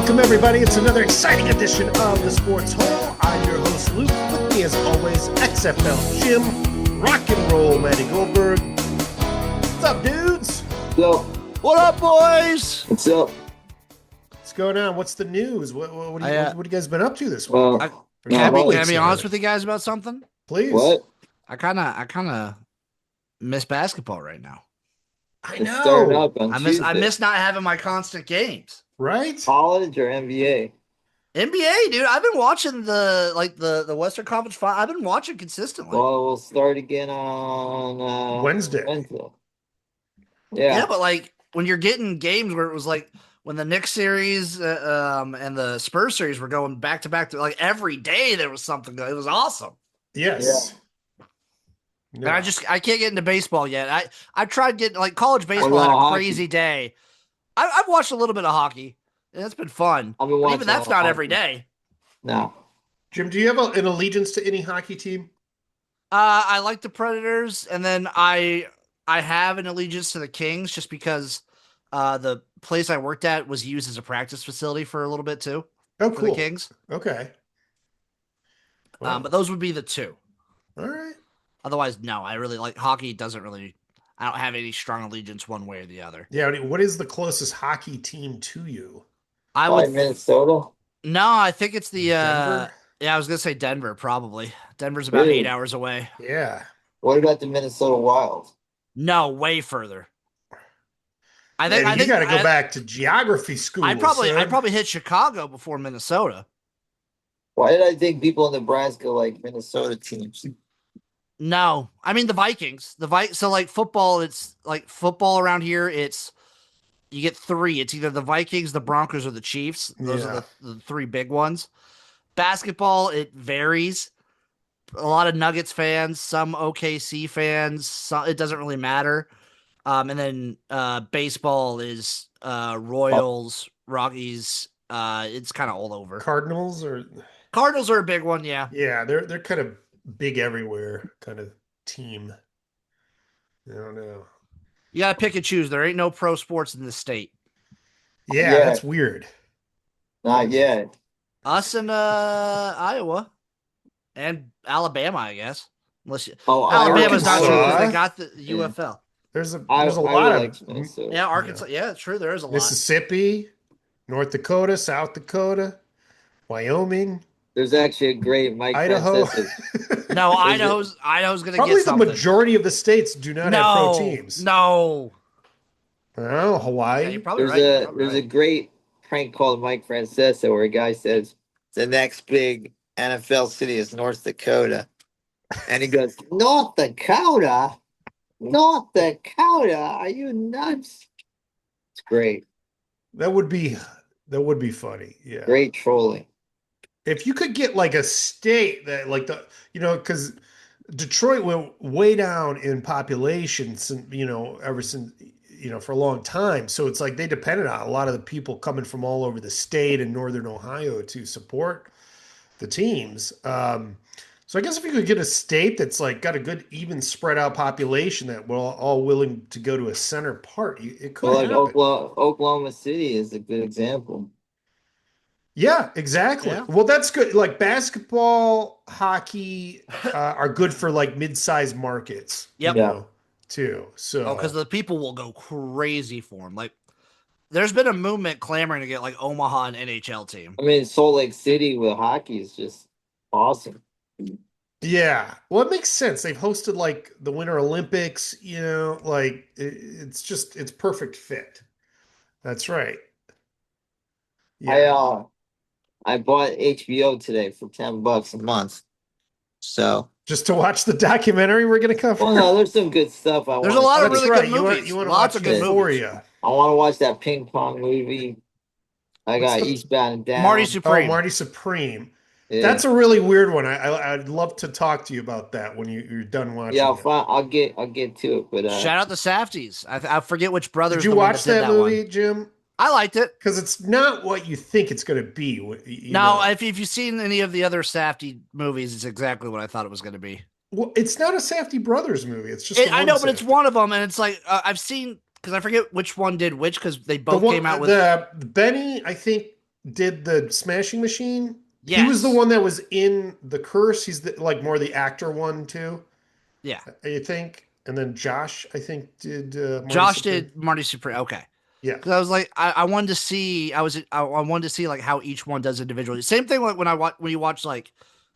Welcome, everybody. It's another exciting edition of the Sports Hole. I'm your host, Luke. With me, as always, XFL Jim, rock and roll, Matty Goldberg. What's up, dudes? So, what up, boys? what's up? What's going on? What's the news? What have you guys been up to this week? Can I be honest with you guys about something? Please. What? I kind of miss basketball right now. I It's starting know. up on I Tuesday. miss not having my constant games. Right? College or NBA? NBA, dude. I've been watching the Western Conference Final. I've been watching consistently. Well, we'll start again on Wednesday. Yeah. Yeah, but like when you're getting games where it was like when the Knicks series and the Spurs series were going back to back, like every day there was something good. It was awesome. Yes. And I can't get into baseball yet. I tried getting like college baseball had a hockey. crazy day. I've watched a little bit of hockey, and it's been fun. I've been But watching even that's a lot not of every hockey. day. No. Jim, do you have an allegiance to any hockey team? I like the Predators, and then I have an allegiance to the Kings just because the place I worked at was used as a practice facility for a little bit too. Oh, for cool. the Kings. Okay. Wow. But those would be the two. All right. Otherwise, no. I really like hockey. I don't have any strong allegiance one way or the other. Yeah. What is the closest hockey team to you? I Probably would. Minnesota. No, I think it's the. Denver? Yeah, I was gonna say Denver. Probably Denver's about Really? 8 hours away. Yeah. What about the Minnesota Wild? No, way further. I Man, think you got to go back to geography school. I'd probably hit Chicago before Minnesota. Why did I think people in Nebraska like Minnesota teams? No, I mean the Vikings. So like football, it's like football around here. You get three. It's either the Vikings, the Broncos, or the Chiefs. Those are the three big ones. Basketball, it varies. A lot of Nuggets fans, some OKC fans. It doesn't really matter. And then baseball is Royals, Rockies. It's kind of all over. Cardinals are a big one, yeah. Yeah, they're kind of big everywhere kind of team. I don't know. You gotta pick and choose. There ain't no pro sports in this state. Yeah, Yeah. that's weird. Not yet. Us and Iowa and Alabama, I guess. Arkansas. Alabama's not true because they got the UFL. There's a I lot of like Minnesota. Yeah, Arkansas. Yeah, it's true. There is a lot. Mississippi, North Dakota, South Dakota, Wyoming, There's actually a great Mike Idaho. Francesa. No, Idaho's gonna Probably get the something. majority of the states do not have pro teams. No. Oh, Hawaii. Yeah, you're probably There's a great prank called Mike Francesa where a guy says the next big NFL city is North Dakota, and he goes, North Dakota, are you nuts? It's great. That would be funny. Yeah. Great trolling. If you could get like a state that because Detroit went way down in population since, ever since, for a long time. So it's like they depended on a lot of the people coming from all over the state and Northern Ohio to support the teams. So I guess if you could get a state that's like got a good even spread out population that we're all willing to go to a center part, it could happen. Oklahoma City is a good example. Yeah, exactly. Yeah. Well, that's good. Like basketball, hockey are good for like mid-sized markets. Yep. Too. So because the people will go crazy for them. Like, there's been a movement clamoring to get like Omaha an NHL team. I mean, Salt Lake City with hockey is just awesome. Yeah. Well, it makes sense. They've hosted like the Winter Olympics, like it's perfect fit. That's right. Yeah. I bought HBO today for $10 a month. So just to watch the documentary we're going to cover. well, no, there's some good stuff. There's a lot of really good movies. You want to Lots watch of good movies. I want to watch that ping pong movie. I got Eastbound and Down. Marty Supreme. Oh, Marty Supreme. Yeah. That's a really weird one. I'd love to talk to you about that when you're done watching. Yeah, it. I'll get to it. But shout out the Safdies. I forget which brothers. Did you watch that movie, one. Jim? I liked it because it's not what you think it's going to be. If you've seen any of the other Safdie movies, it's exactly what I thought it was going to be. Well, it's not a Safdie Brothers movie. It's just I know, but it's one of them, and it's like I've seen because I forget which one did which because they both came out with the Benny. I think did the Smashing Machine. He was the Yes. one that was in The Curse. He's like more the actor one too, Yeah. I think. And then Josh, I think, did Marty Josh Supreme. did Marty Supreme. Okay. Yeah. Because I was like, I wanted to see, I wanted to see like how each one does individually. Same thing like when you watch like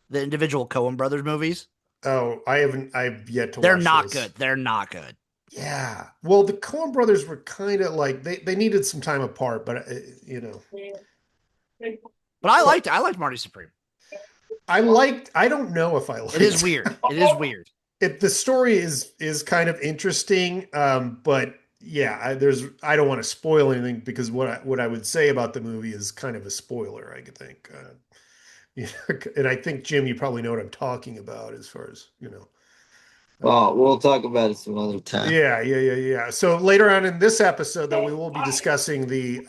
the individual Coen Brothers movies. Oh, I haven't. I've yet to They're watch not those. good. They're not good. Yeah. Well, the Coen brothers were kind of like they needed some time apart, but you know. But So I liked Marty Supreme. I don't know if I It is liked weird. It is weird. it. The story is kind of interesting, but yeah, I don't want to spoil anything because what I would say about the movie is kind of a spoiler, I could think. Yeah, and I think Jim, you probably know what I'm talking about as far as, you know. Well, we'll talk about it some other time. Yeah. So later on in this episode, though, we will be discussing the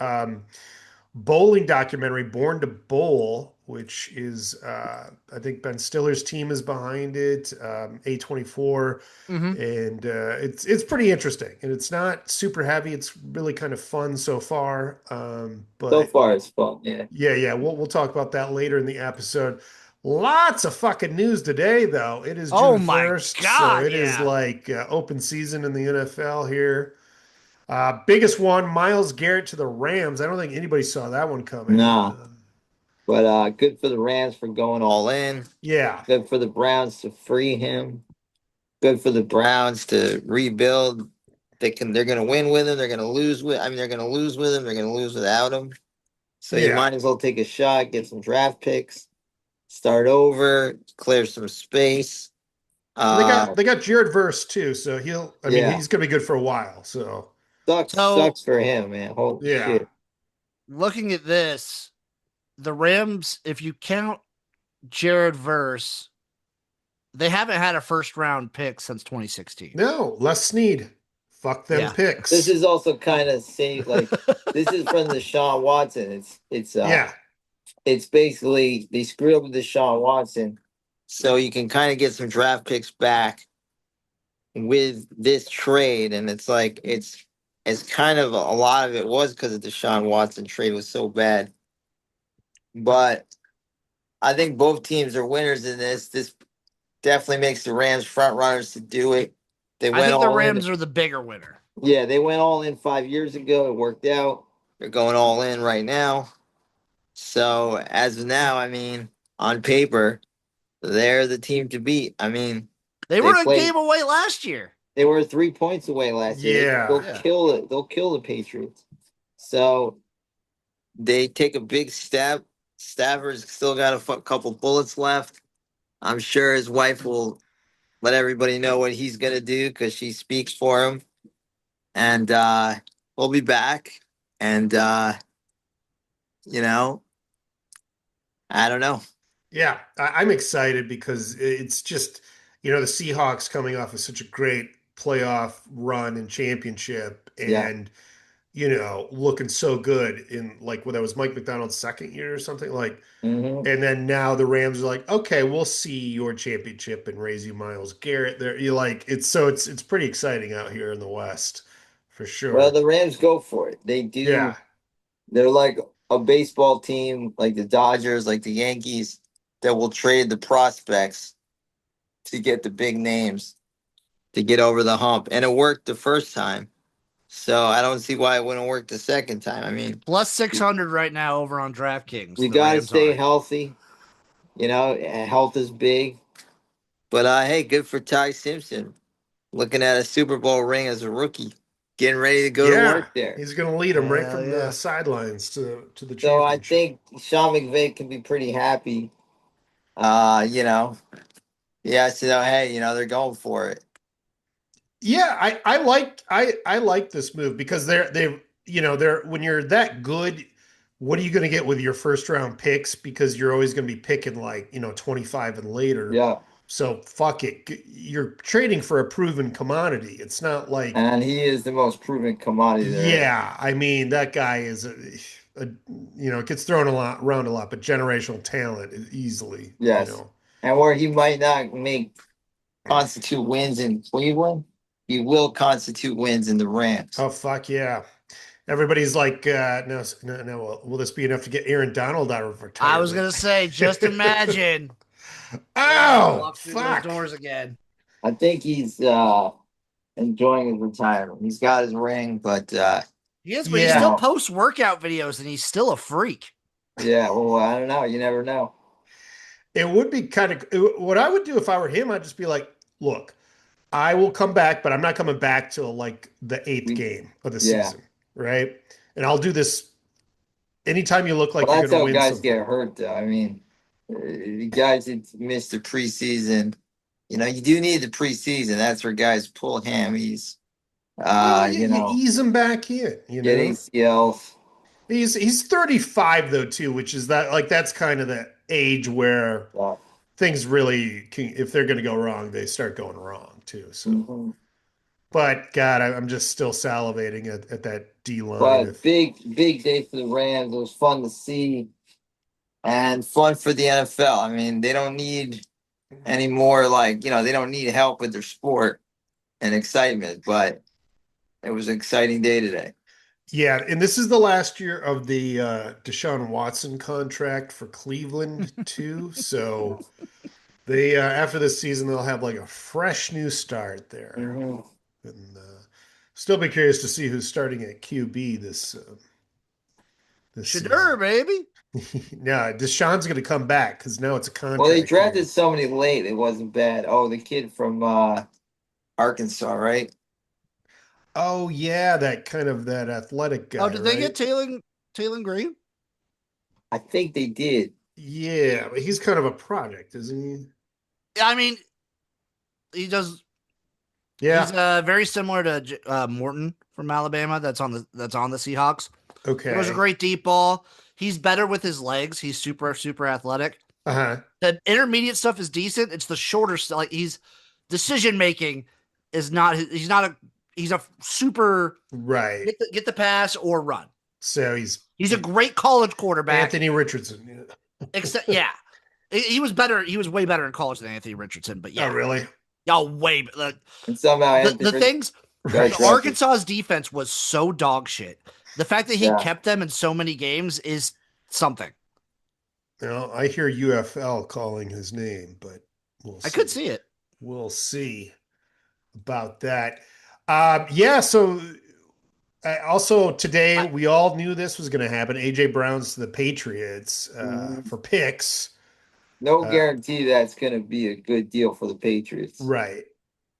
bowling documentary Born to Bowl, which is I think Ben Stiller's team is behind it, A24, Mm-hmm. and it's pretty interesting, and it's not super heavy. It's really kind of fun so far, So but far, it's fun. Yeah. yeah, we'll talk about that later in the episode. Lots of fucking news today, though. It is Oh June my 1st, so God. it is Yeah. like open season in the NFL here. Biggest one, Miles Garrett to the Rams. I don't think anybody saw that one coming. Nah, but good for the Rams for going all in. Yeah, Good for the Browns to free him. Good for the Browns to rebuild. They're gonna win with him. They're gonna lose with. I mean, they're gonna lose with him. They're gonna lose without him. So you yeah. might as well take a shot, get some draft picks, start over, clear some space. And they Uh, got Jared Verse too, so I mean, yeah, he's gonna be good for a while. So So sucks for him, man. Holy yeah, shit. looking at this, the Rams, if you count Jared Verse, they haven't had a first round pick since 2016. no, Les Snead. Fuck them Yeah. This picks. is also kind of say like this is from the Deshaun Watson. Yeah, It's basically they screwed up with Deshaun Watson, so you can kind of get some draft picks back with this trade, and it's like it's kind of a lot of it was because of the Deshaun Watson trade was so bad, but I think both teams are winners in this. This definitely makes the Rams front runners to do it. They I went think the all in. Rams are the bigger winner. Yeah, they went all in 5 years ago. It worked out. They're going all in right now. So as of now, I mean, on paper, they're the team to beat. I mean, They they were a played. game away last year. They were 3 points away last year. They'll yeah. Yeah. kill it. They'll kill the Patriots. So they take a big step. Stafford's still got a couple bullets left. I'm sure his wife will let everybody know what he's gonna do because she speaks for him. And we'll be back. And you know, I don't know. Yeah, I'm excited because it's just, the Seahawks coming off of such a great playoff run and championship Yeah. and, looking so good in like what that was Mike McDonald's second year or something like. Hmm. And then now the Rams are like, okay, we'll see your championship and raise you Miles Garrett there. You like it's pretty exciting out here in the West for Well, sure. the Rams go for it. They Yeah. do. They're like a baseball team, like the Dodgers, like the Yankees, that will trade the prospects to get the big names to get over the hump. And it worked the first time. So I don't see why it wouldn't work the second time. I mean, Plus 600 right now over on DraftKings. you The got to Rams stay are. healthy. Health is big. But hey, good for Ty Simpson. Looking at a Super Bowl ring as a rookie, getting ready to go to Yeah. work there. He's gonna lead them right Hell from the yeah. sidelines to the So I championship. think Sean McVay can be pretty happy. You know, yeah, so hey, they're going for it. Yeah, I like this move because they're when you're that good, what are you going to get with your first round picks? Because you're always going to be picking like 25 and later. Yeah, So fuck it, you're trading for a proven commodity. It's not like and he is the most proven commodity there is. yeah, I mean that guy is a it gets thrown a lot around a lot, but generational talent is easily. Yes, and where he might not make constitute wins in Cleveland, he will constitute wins in the Rams. Oh fuck yeah. Everybody's like, no, no, no. Will this be enough to get Aaron Donald out of I was retirement? gonna say, just imagine when he Oh, walks through those fuck. doors again. I think he's enjoying his retirement. He's got his ring, but He is, but he you Yeah, still know, posts workout videos, and he's still a freak. yeah. Well, I don't know. You never know. it would be kind of what I would do if I were him. I'd just be like, look, I will come back, but I'm not coming back till like the eighth We, game of the yeah. season, right? And I'll do this anytime you look like Well, you're that's going to how win guys something. get hurt, though. I mean, the guys that missed the preseason, you do need the preseason. That's where guys pull hammies, Well, you you know, ease him back in, you get know? ACLs. He's 35 though too, which is that like that's kind of the age where Uh, things really can, if they're going to go wrong, they start going wrong too. So, mhm. but God, I'm just still salivating at that D line. But If big day for the Rams. It was fun to see and fun for the NFL. I mean, they don't need any more, like, they don't need help with their sport and excitement, but it was an exciting day today. yeah, and this is the last year of the Deshaun Watson contract for Cleveland too. So they after this season they'll have like a fresh new start there, Hmm. and still be curious to see who's starting at QB this Shadur, season. baby. No, Deshaun's going to come back because now it's a Well, they contract drafted year. somebody late. It wasn't bad. Oh, the kid from Arkansas, right? Oh yeah, that kind of that athletic Oh, guy, did they get right? Taylor Green? I think they did. Yeah, but he's kind of a project, isn't he? I mean, he does. He's Yeah. very similar to Morton from Alabama. That's on the Seahawks. Throws a Okay. great deep ball. He's better with his legs. He's super athletic. Uh-huh. The intermediate stuff is decent. It's the shorter stuff. Like he's decision making is not. He's not a. He's a super Right. get the pass or run. So he's He's a great college quarterback. Anthony Richardson. Except yeah, he was better. He was way better in college than Anthony Richardson. But Oh, yeah, really? y'all way like, And somehow the Anthony things. got Right. drafted. Arkansas's defense was so dog shit. The fact that he Yeah. kept them in so many games is something. Now, I hear UFL calling his name, but we'll I could see. see it. We'll see about that. Yeah, so also today I, we all knew this was going to happen. AJ Brown's to the Patriots Mhm. for picks. No Uh, guarantee that's going to be a good deal for the Patriots. right,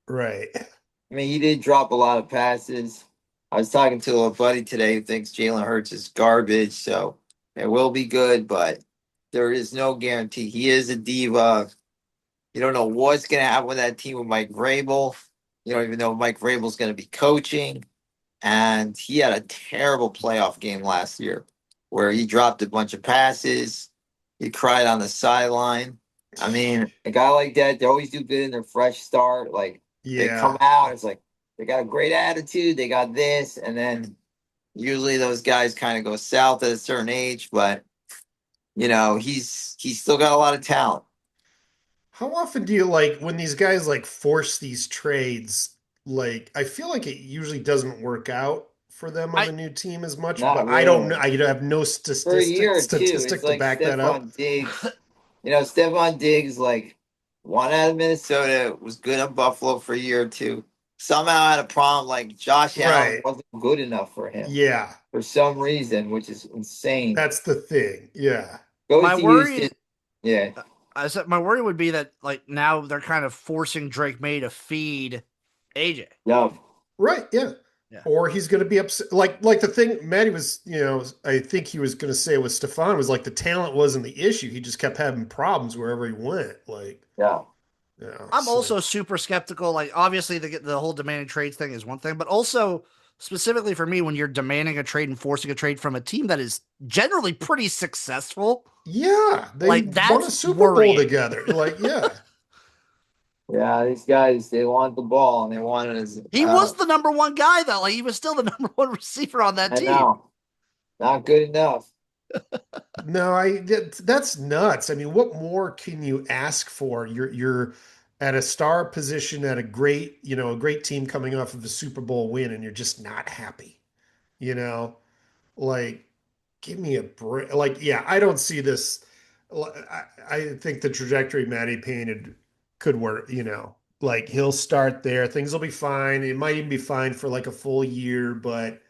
right. I mean, he did drop a lot of passes. I was talking to a buddy today who thinks Jalen Hurts is garbage, so it will be good, but there is no guarantee. He is a diva. You don't know what's going to happen with that team with Mike Vrabel. You don't even know if Mike Vrabel's going to be coaching. And he had a terrible playoff game last year where he dropped a bunch of passes. He cried on the sideline. I mean, a guy like that, they always do good in their fresh start. Like they come Yeah. out, it's like they got a great attitude, they got this, and then usually those guys kind of go south at a certain age, but he's still got a lot of talent. How often do you like when these guys like force these trades? Like, I feel like it usually doesn't work out for them on I the new team as much, Not but I don't know. really. I have no For a year or two, it's statistic to like back that up. Stephon Diggs. Stephon Diggs, like, one out of Minnesota, was good in Buffalo for a year or two. Somehow had a problem, like, Josh Allen Right. wasn't good enough for him Yeah. for some reason, which is insane. That's the thing. Yeah. Goes my to Houston. worry. Yeah. I said my worry would be that like now they're kind of forcing Drake May to feed AJ. No. Right. Yeah. Yeah. Or he's going to be upset. Like the thing Maddie was, I think he was going to say with Stefan was like the talent wasn't the issue. He just kept having problems wherever he went. Like, Yeah. I'm so also super skeptical. Like, obviously, the whole demanding trades thing is one thing, but also specifically for me, when you're demanding a trade and forcing a trade from a team that is generally pretty successful, yeah, they like won a that's Super Bowl worrying. together. Like, yeah. Yeah, these guys, they want the ball and they want it as, He was the number one guy though. Like he was still the number one receiver on that I team. know, not good enough. No, that's nuts. I mean, what more can you ask for? You're at a star position at a great team coming off of a Super Bowl win, and you're just not happy. You know, like give me a break. Like, yeah, I don't see this. I think the trajectory Matty painted could work. Like he'll start there. Things will be fine. It might even be fine for like a full year, but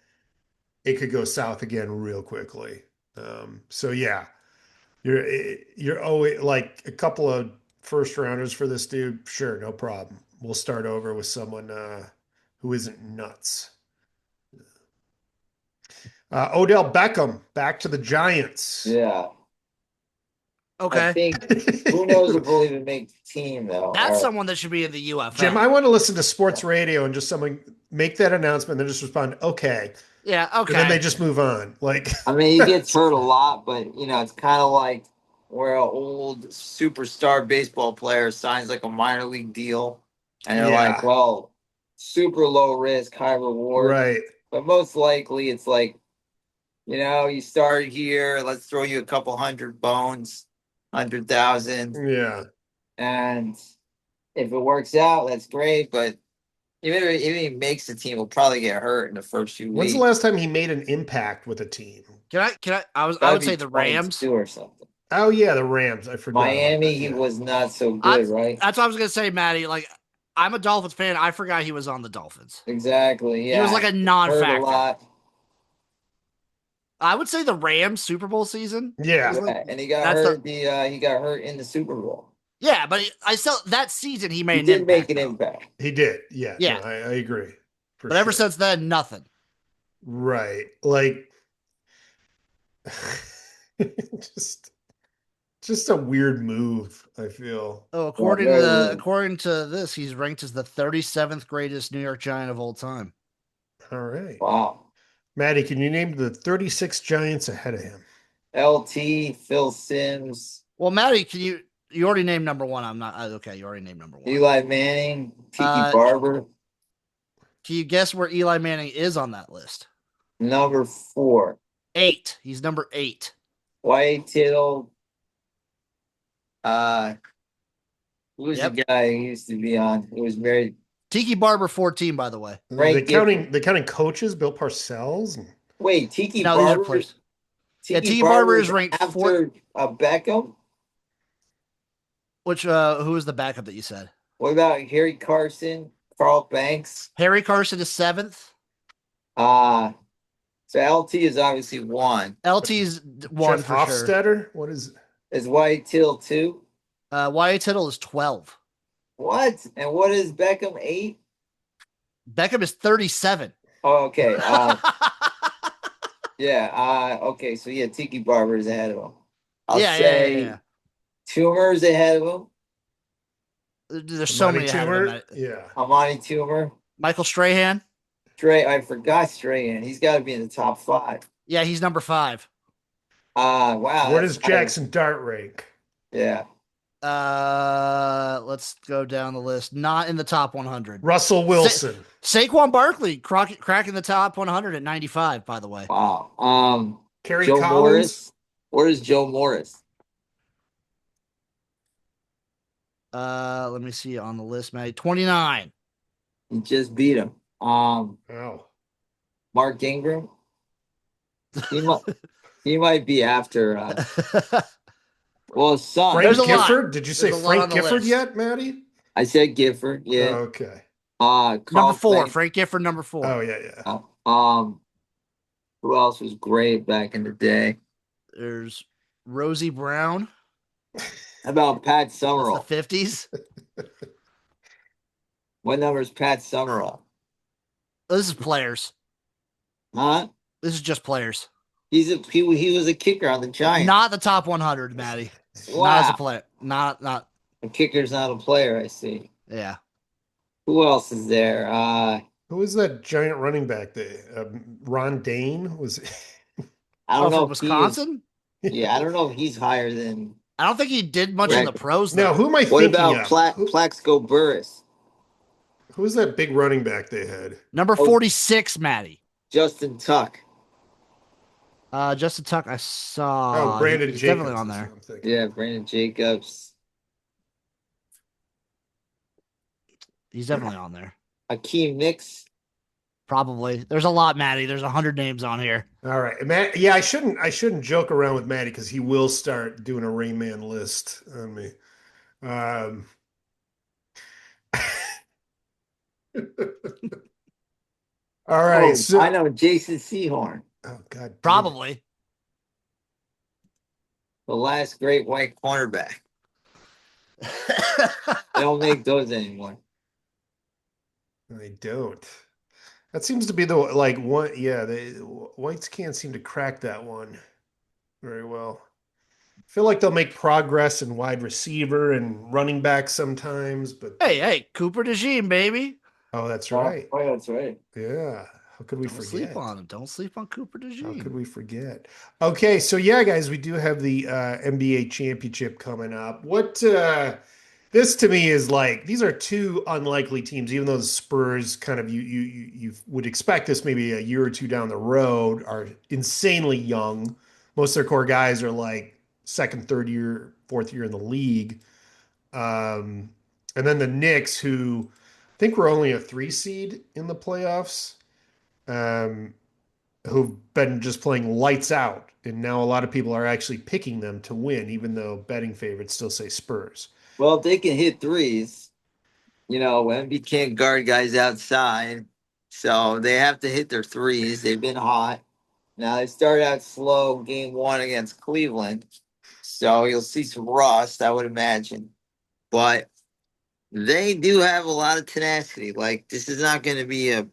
it could go south again real quickly. So yeah, you're always like a couple of first rounders for this dude. Sure, no problem. We'll start over with someone who isn't nuts. Odell Beckham back to the Giants. Yeah. I Okay. think who knows if we'll even make the team though. That's Or, someone that should be in the Jim, UFL. I want to listen to sports radio and just someone make that announcement and then just respond, okay. Yeah, And then they okay. just move on. Like, I mean, he gets hurt a lot, but it's kind of like where an old superstar baseball player signs like a minor league deal, and they're like, yeah, "Well, super low risk, high reward." right. But most likely, it's like you started here. Let's throw you a couple hundred bones, 100,000, Yeah. and if it works out, that's great. But if he makes the team, he'll probably get hurt in the first few When's the weeks. last time he made an impact with a team? I That'd would be say the Rams. 22 or something. Oh, yeah, the Rams. I forgot about Miami, that. he Yeah. was not so I, good, right? that's what I was gonna say, Maddie. Like, I'm a Dolphins fan. I forgot he was on the Dolphins. Exactly. He was like Yeah. a Hurt a non-factor. lot. I would say the Rams Super Bowl season. Yeah. And he got That's the hurt he got hurt in the Super Bowl. yeah, but I still that season he He made an did make impact. an Though. impact. He did. Yeah. No, Yeah, I agree. For but ever sure. since then, nothing. Right. Like, just just a weird move, I feel. Oh, Yeah, very weird. according to this, he's ranked as the 37th greatest New York Giant of all time. All right. Wow. Maddie, can you name the 36 Giants ahead of him? LT, Phil Sims, Well, Maddie, you already named number one? I'm not okay. You already named number one. Eli Manning, Tiki Uh, Barber, Can you guess where Eli Manning is on that list? number 4. 8. He's number 8. White Tittle. Who was Yep. the guy who used to be on? He was married. Tiki Barber 14, by the way. Frank The counting coaches, Bill Parcells. Wait, Tiki No, these are Barber. players. Yeah, Tiki Tiki Barber is Barber's ranked after Beckham. Which who is the backup that you said? What about Harry Carson, Carl Banks? Harry Carson is 7th. So LT is obviously 1. LT's 1 Jeff for sure. Hofstetter? What is Is White Till 2? Wyatt Tittle is 12. What? And what is Beckham 8? Beckham is 37. Oh, okay. Yeah. Okay. So yeah, Tiki Barber is ahead of him. I'll say Toomer's ahead of him. There's so many ahead of him. Yeah. Amani Toomer. Michael Strahan. I forgot Strahan. He's got to be in the top 5. Yeah, he's number 5. Wow. Where does Jackson Dart rank? Yeah. Let's go down the list. Not in the top 100. Russell Wilson. Saquon Barkley cracking the top 100 at 95. By the way. Wow. Kerry Joe Collins. Morris. Where is Joe Morris? Let me see on the list, Matt. 29. He just beat him. Oh. Mark Ingram. He might be after. Well, his son. Frank Gifford. Did you say Frank Gifford list. yet, Maddie? I said Gifford. Yeah. Oh, okay. Number 4. Frank Gifford. Number 4. Oh yeah. Who else was great back in the day? There's Rosie Brown. How about Pat Summerall? The 50s. What number is Pat Summerall? This is players. Huh? This is just players. He was a kicker on the Giants. Not the top 100, Maddie. Wow. Not as a player. Not. A kicker's not a player. I see. Yeah. Who else is there? Who was that giant running back? Ron Dane was. I don't know. From Wisconsin. I don't know if he's higher than. I don't think he did much in the pros. Though. No, who am I what thinking about of? Plaxico Burris? Who was that big running back they had? Number 46, Maddie. Justin Tuck. Justin Tuck, I saw. Oh, Brandon He's Jacobs. definitely on there. Yeah, Brandon Jacobs. He's definitely on there. Akeem Nicks. Probably. There's a lot, Maddie. There's 100 names on here. All right, Matt. Yeah, I shouldn't joke around with Matty because he will start doing a Rayman list on me. Um, all right, Oh, I so know Jason Sehorn, oh god damn it, Probably. the last great white cornerback. They don't make those anymore. I don't. That seems to be the like one. Yeah, the whites can't seem to crack that one very well. I feel like they'll make progress in wide receiver and running back sometimes, but Hey, Cooper DeJean, baby. oh, that's Oh, right. oh, that's right. Yeah, how could we Don't sleep forget? on him. Don't sleep on Cooper How could DeJean. we forget? Okay, so yeah, guys, we do have the NBA championship coming up. What this to me is like these are two unlikely teams, even though the Spurs kind of you would expect this maybe a year or two down the road are insanely young. Most of their core guys are like second, third year, fourth year in the league. Um, and then the Knicks, who I think were only a 3 seed in the playoffs. Um, who've been just playing lights out. And now a lot of people are actually picking them to win, even though betting favorites still say Spurs. Well, if they can hit threes, Wemby can't guard guys outside, so they have to hit their threes. They've been hot. Now they started out slow game one against Cleveland, so you'll see some rust, I would imagine. But they do have a lot of tenacity. Like this is not going to be a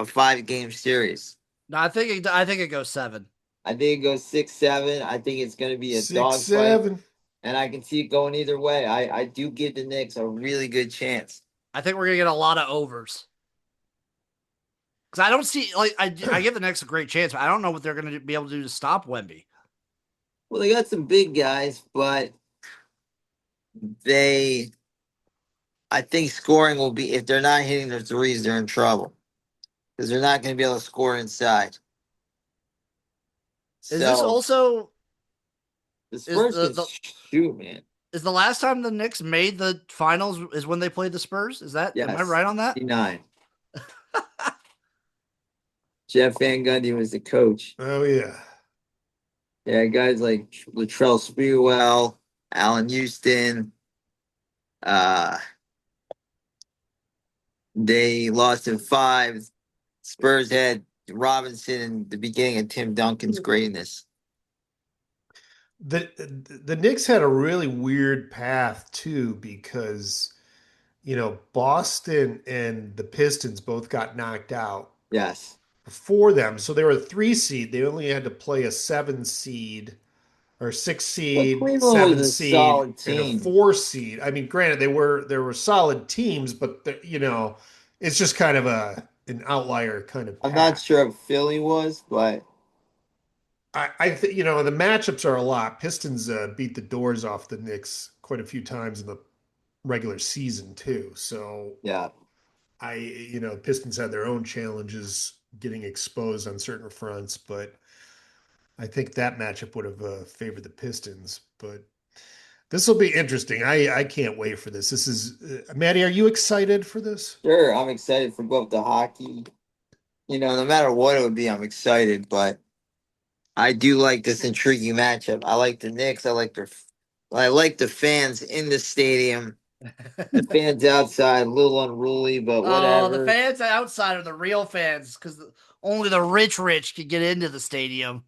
5 game series. No, I think it goes 7. I think it goes 6-7. I think it's going to be a Six, dogfight, seven. and I can see it going either way. I do give the Knicks a really good chance. I think we're gonna get a lot of overs. Because I don't see I give the Knicks a great chance, but I don't know what they're gonna be able to do to stop Wemby. Well, they got some big guys, but they, I think scoring will be, if they're not hitting their threes, they're in trouble because they're not going to be able to score inside. Is this So also the is Spurs can the shoot, man. is the last time the Knicks made the finals is when they played the Spurs? Am I Yes, right on that? 59. Jeff Van Gundy was the coach. Oh, yeah. Yeah, guys like Latrell Sprewell, Allen Houston. Uh, they lost in 5. Spurs had Robinson in the beginning of Tim Duncan's greatness. The Knicks had a really weird path too because Boston and the Pistons both got knocked out Yes. before them. So they were a 3 seed. They only had to play a 7 seed or six But seed, Cleveland was seven a seed, solid and a team. 4 seed. I mean, granted, there were solid teams, but it's just kind of an outlier kind of I'm not path. sure if Philly was, but I think the matchups are a lot. Pistons beat the doors off the Knicks quite a few times in the regular season too. So yeah. Pistons had their own challenges getting exposed on certain fronts, but I think that matchup would have favored the Pistons. But this will be interesting. I can't wait for this. This is Maddie. Are you excited for this? Sure, I'm excited for both the hockey. No matter what it would be, I'm excited, but I do like this intriguing matchup. I like the Knicks. I like the fans in the stadium. The fans outside, a little unruly, but Oh, the whatever. fans outside are the real fans because only the rich can get into the stadium.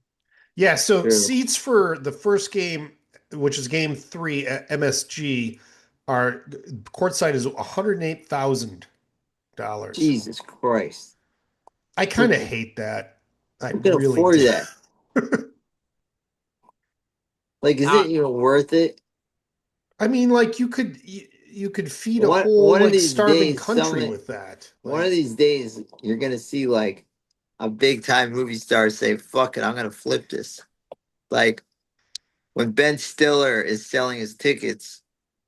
Yeah. So True. seats for the first game, which is game 3 at MSG, are courtside is $108,000. Jesus Christ. I Who, kind of hate that. I who can really afford do. that? Like, is Uh, it even worth it? I mean, like you could feed a One whole one of like these starving days, country with that. one of Like, these days, you're gonna see like a big time movie star say, "Fuck it, I'm gonna flip this." Like when Ben Stiller is selling his tickets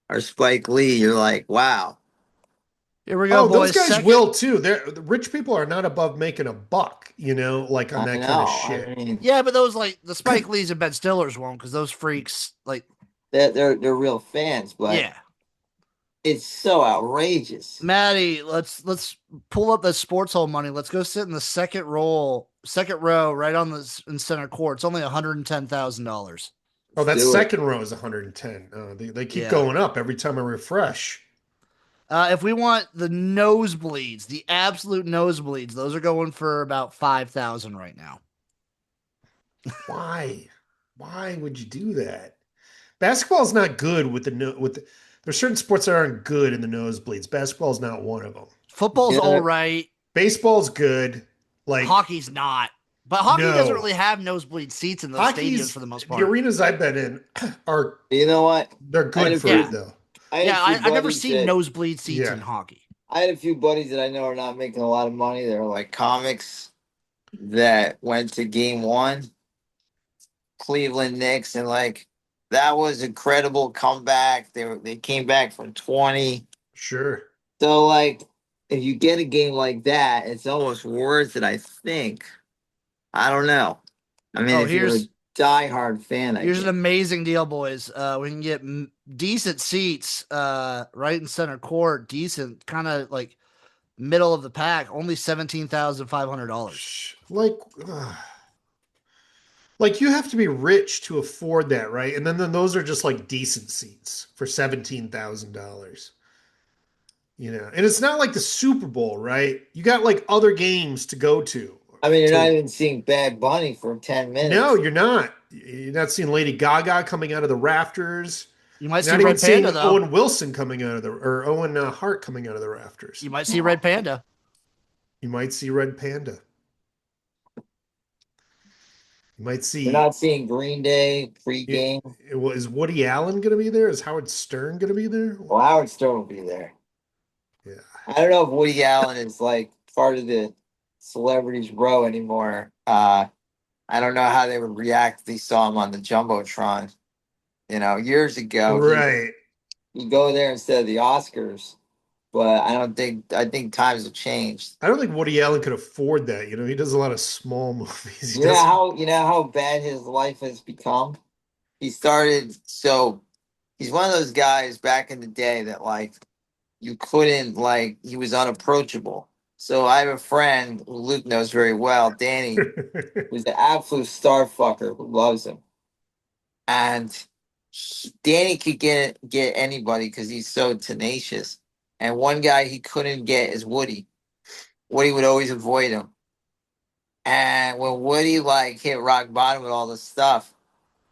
or Spike Lee, you're like, "Wow, Here we go, oh, those boys. guys Second. will too. The rich people are not above making a buck, like on I that kind of know." I shit. mean, Yeah, but those like the Spike Lees and Ben Stillers won't because those freaks like they're real fans, but yeah. It's so outrageous. Maddie, let's pull up the sports hall money. Let's go sit in the second row, right on the in center court. It's only $110,000. Oh, Let's that do it. second row is 110. They keep Yeah. going up every time I refresh. If we want the nosebleeds, the absolute nosebleeds, those are going for about 5,000 right now. Why? Why would you do that? Basketball's not good with there's certain sports that aren't good in the nosebleeds. Basketball's not one of them. Football's You all know, right. Baseball's good. Like Hockey's not. But hockey doesn't no. really have nosebleed seats in those stadiums for Hockey's the most the part. arenas I've been in are you know what? they're I had good a for few. it Yeah. though. I had a Yeah, few I've never buddies seen that nosebleed seats Yeah. in hockey. I had a few buddies that I know are not making a lot of money. They're like comics that went to game one, Cleveland Knicks, and like that was a credible comeback. They came back from 20. Sure. So like if you get a game like that, it's almost worth it, I think. I don't know. I mean, Oh, if you're a here's diehard fan, I here's an guess. amazing deal, boys. We can get decent seats right in center court, decent kind of like middle of the pack, only $17,500. Like like you have to be rich to afford that, right? And then those are just like decent seats for $17,000. You know, and it's not like the Super Bowl, right? You got like other games to go to. I mean, you're not To even seeing Bad Bunny for 10 no, minutes. you're not. You're not seeing Lady Gaga coming out of the rafters. You might You're see not even Red Panda seeing though. Owen Wilson coming out of the or Owen Hart coming out of the rafters. You might see Red Panda. You might see Red Panda. You might You're see. not seeing Green Day It, pregame. is Woody Allen going to be there? Is Howard Stern going to be there? Well, Howard Stern will be there. Yeah. I don't know if Woody Allen is like part of the celebrities row anymore. I don't know how they would react if they saw him on the jumbotron. You know, years ago, Right. he'd go there instead of the Oscars. But I don't think I think times have changed. I don't think Woody Allen could afford that. You know, he does a lot of small movies. He You know does. how bad his life has become. He started so he's one of those guys back in the day that like you couldn't like he was unapproachable. So I have a friend who Luke knows very well, Danny, who's an absolute star fucker who loves him. And Danny could get anybody because he's so tenacious. And one guy he couldn't get is Woody. Woody would always avoid him. And when Woody like hit rock bottom with all this stuff,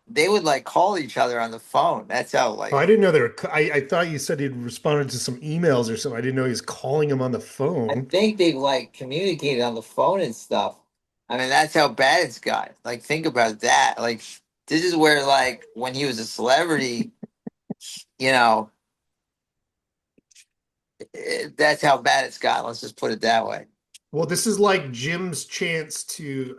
they would like call each other on the phone. That's how Oh, like I didn't know they were. I thought you said he'd responded to some emails or something. I didn't know he was calling him on the I phone. think they like communicated on the phone and stuff. I mean, that's how bad it's got. Like, think about that. Like, this is where like when he was a celebrity, you know, that's how bad it's got. Let's just put it that way. Well, this is like Jim's chance to,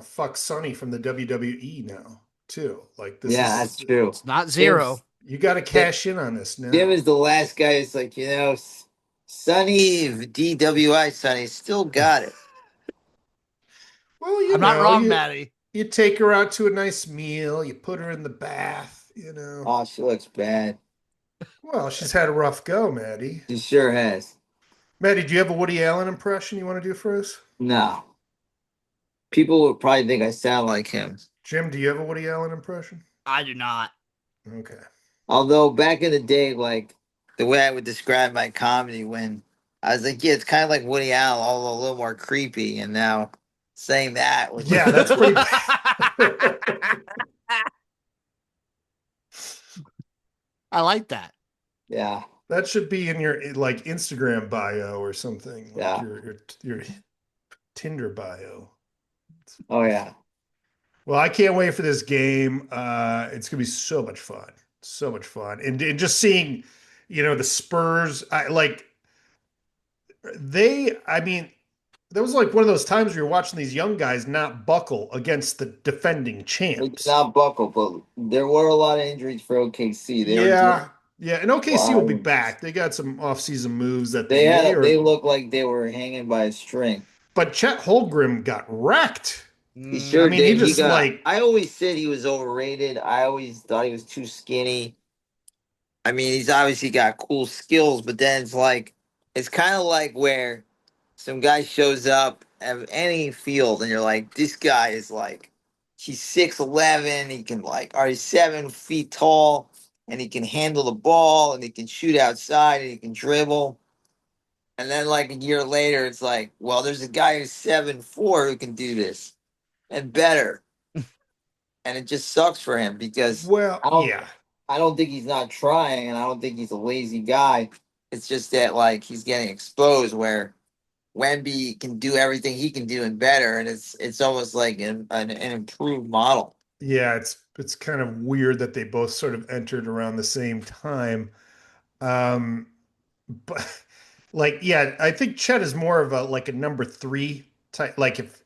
fuck Sonny from the WWE now, too. Like, this Yeah, is, that's true. It's not Jim's, zero. you got to cash in on this Jim now. is the last guy. It's like Sonny DWI Sonny still got it. Well, I'm not wrong, Maddie. you take her out to a nice meal, you put her in the bath, you know. Oh, she looks bad. Well, she's had a rough go, Maddie. She sure has. Maddie, do you have a Woody Allen impression you want to do for us? No, people would probably think I sound like him. Jim, do you have a Woody Allen impression? I do not. Okay. Although back in the day, like the way I would describe my comedy when I was like, yeah, it's kind of like Woody Allen, although a little more creepy. And now saying that was Yeah, that's pretty bad. I like that. yeah, That should be in your like Instagram bio or something, like yeah. your Tinder bio. Oh yeah. Well, I can't wait for this game. It's gonna be so much fun, so much fun, and just seeing, the Spurs. I like they. I mean, that was like one of those times where you're watching these young guys not buckle against the defending They did champs. not buckle, but there were a lot of injuries for OKC. They were Yeah, yeah, and a OKC lot will of be injuries. back. They got some offseason moves that They they they are. looked like they were hanging by a string. But Chet Holmgren got wrecked. He I sure mean, he did. just like I always said he was overrated. I always thought he was too skinny. I mean, he's obviously got cool skills, but then it's kind of like where some guy shows up at any field, and you're like, this guy is like, he's 6'11", he can like, or he's 7 feet tall, and he can handle the ball, and he can shoot outside, and he can dribble. And then like a year later, it's like, well, there's a guy who's 7'4" who can do this and better, and it just sucks for him because Well, I don't yeah. I don't think he's not trying, and I don't think he's a lazy guy. It's just that like he's getting exposed where Wemby can do everything he can do and better, and it's almost like an improved model. Yeah, it's kind of weird that they both sort of entered around the same time. Um, but like, yeah, I think Chet is more of a like a number three type. Like if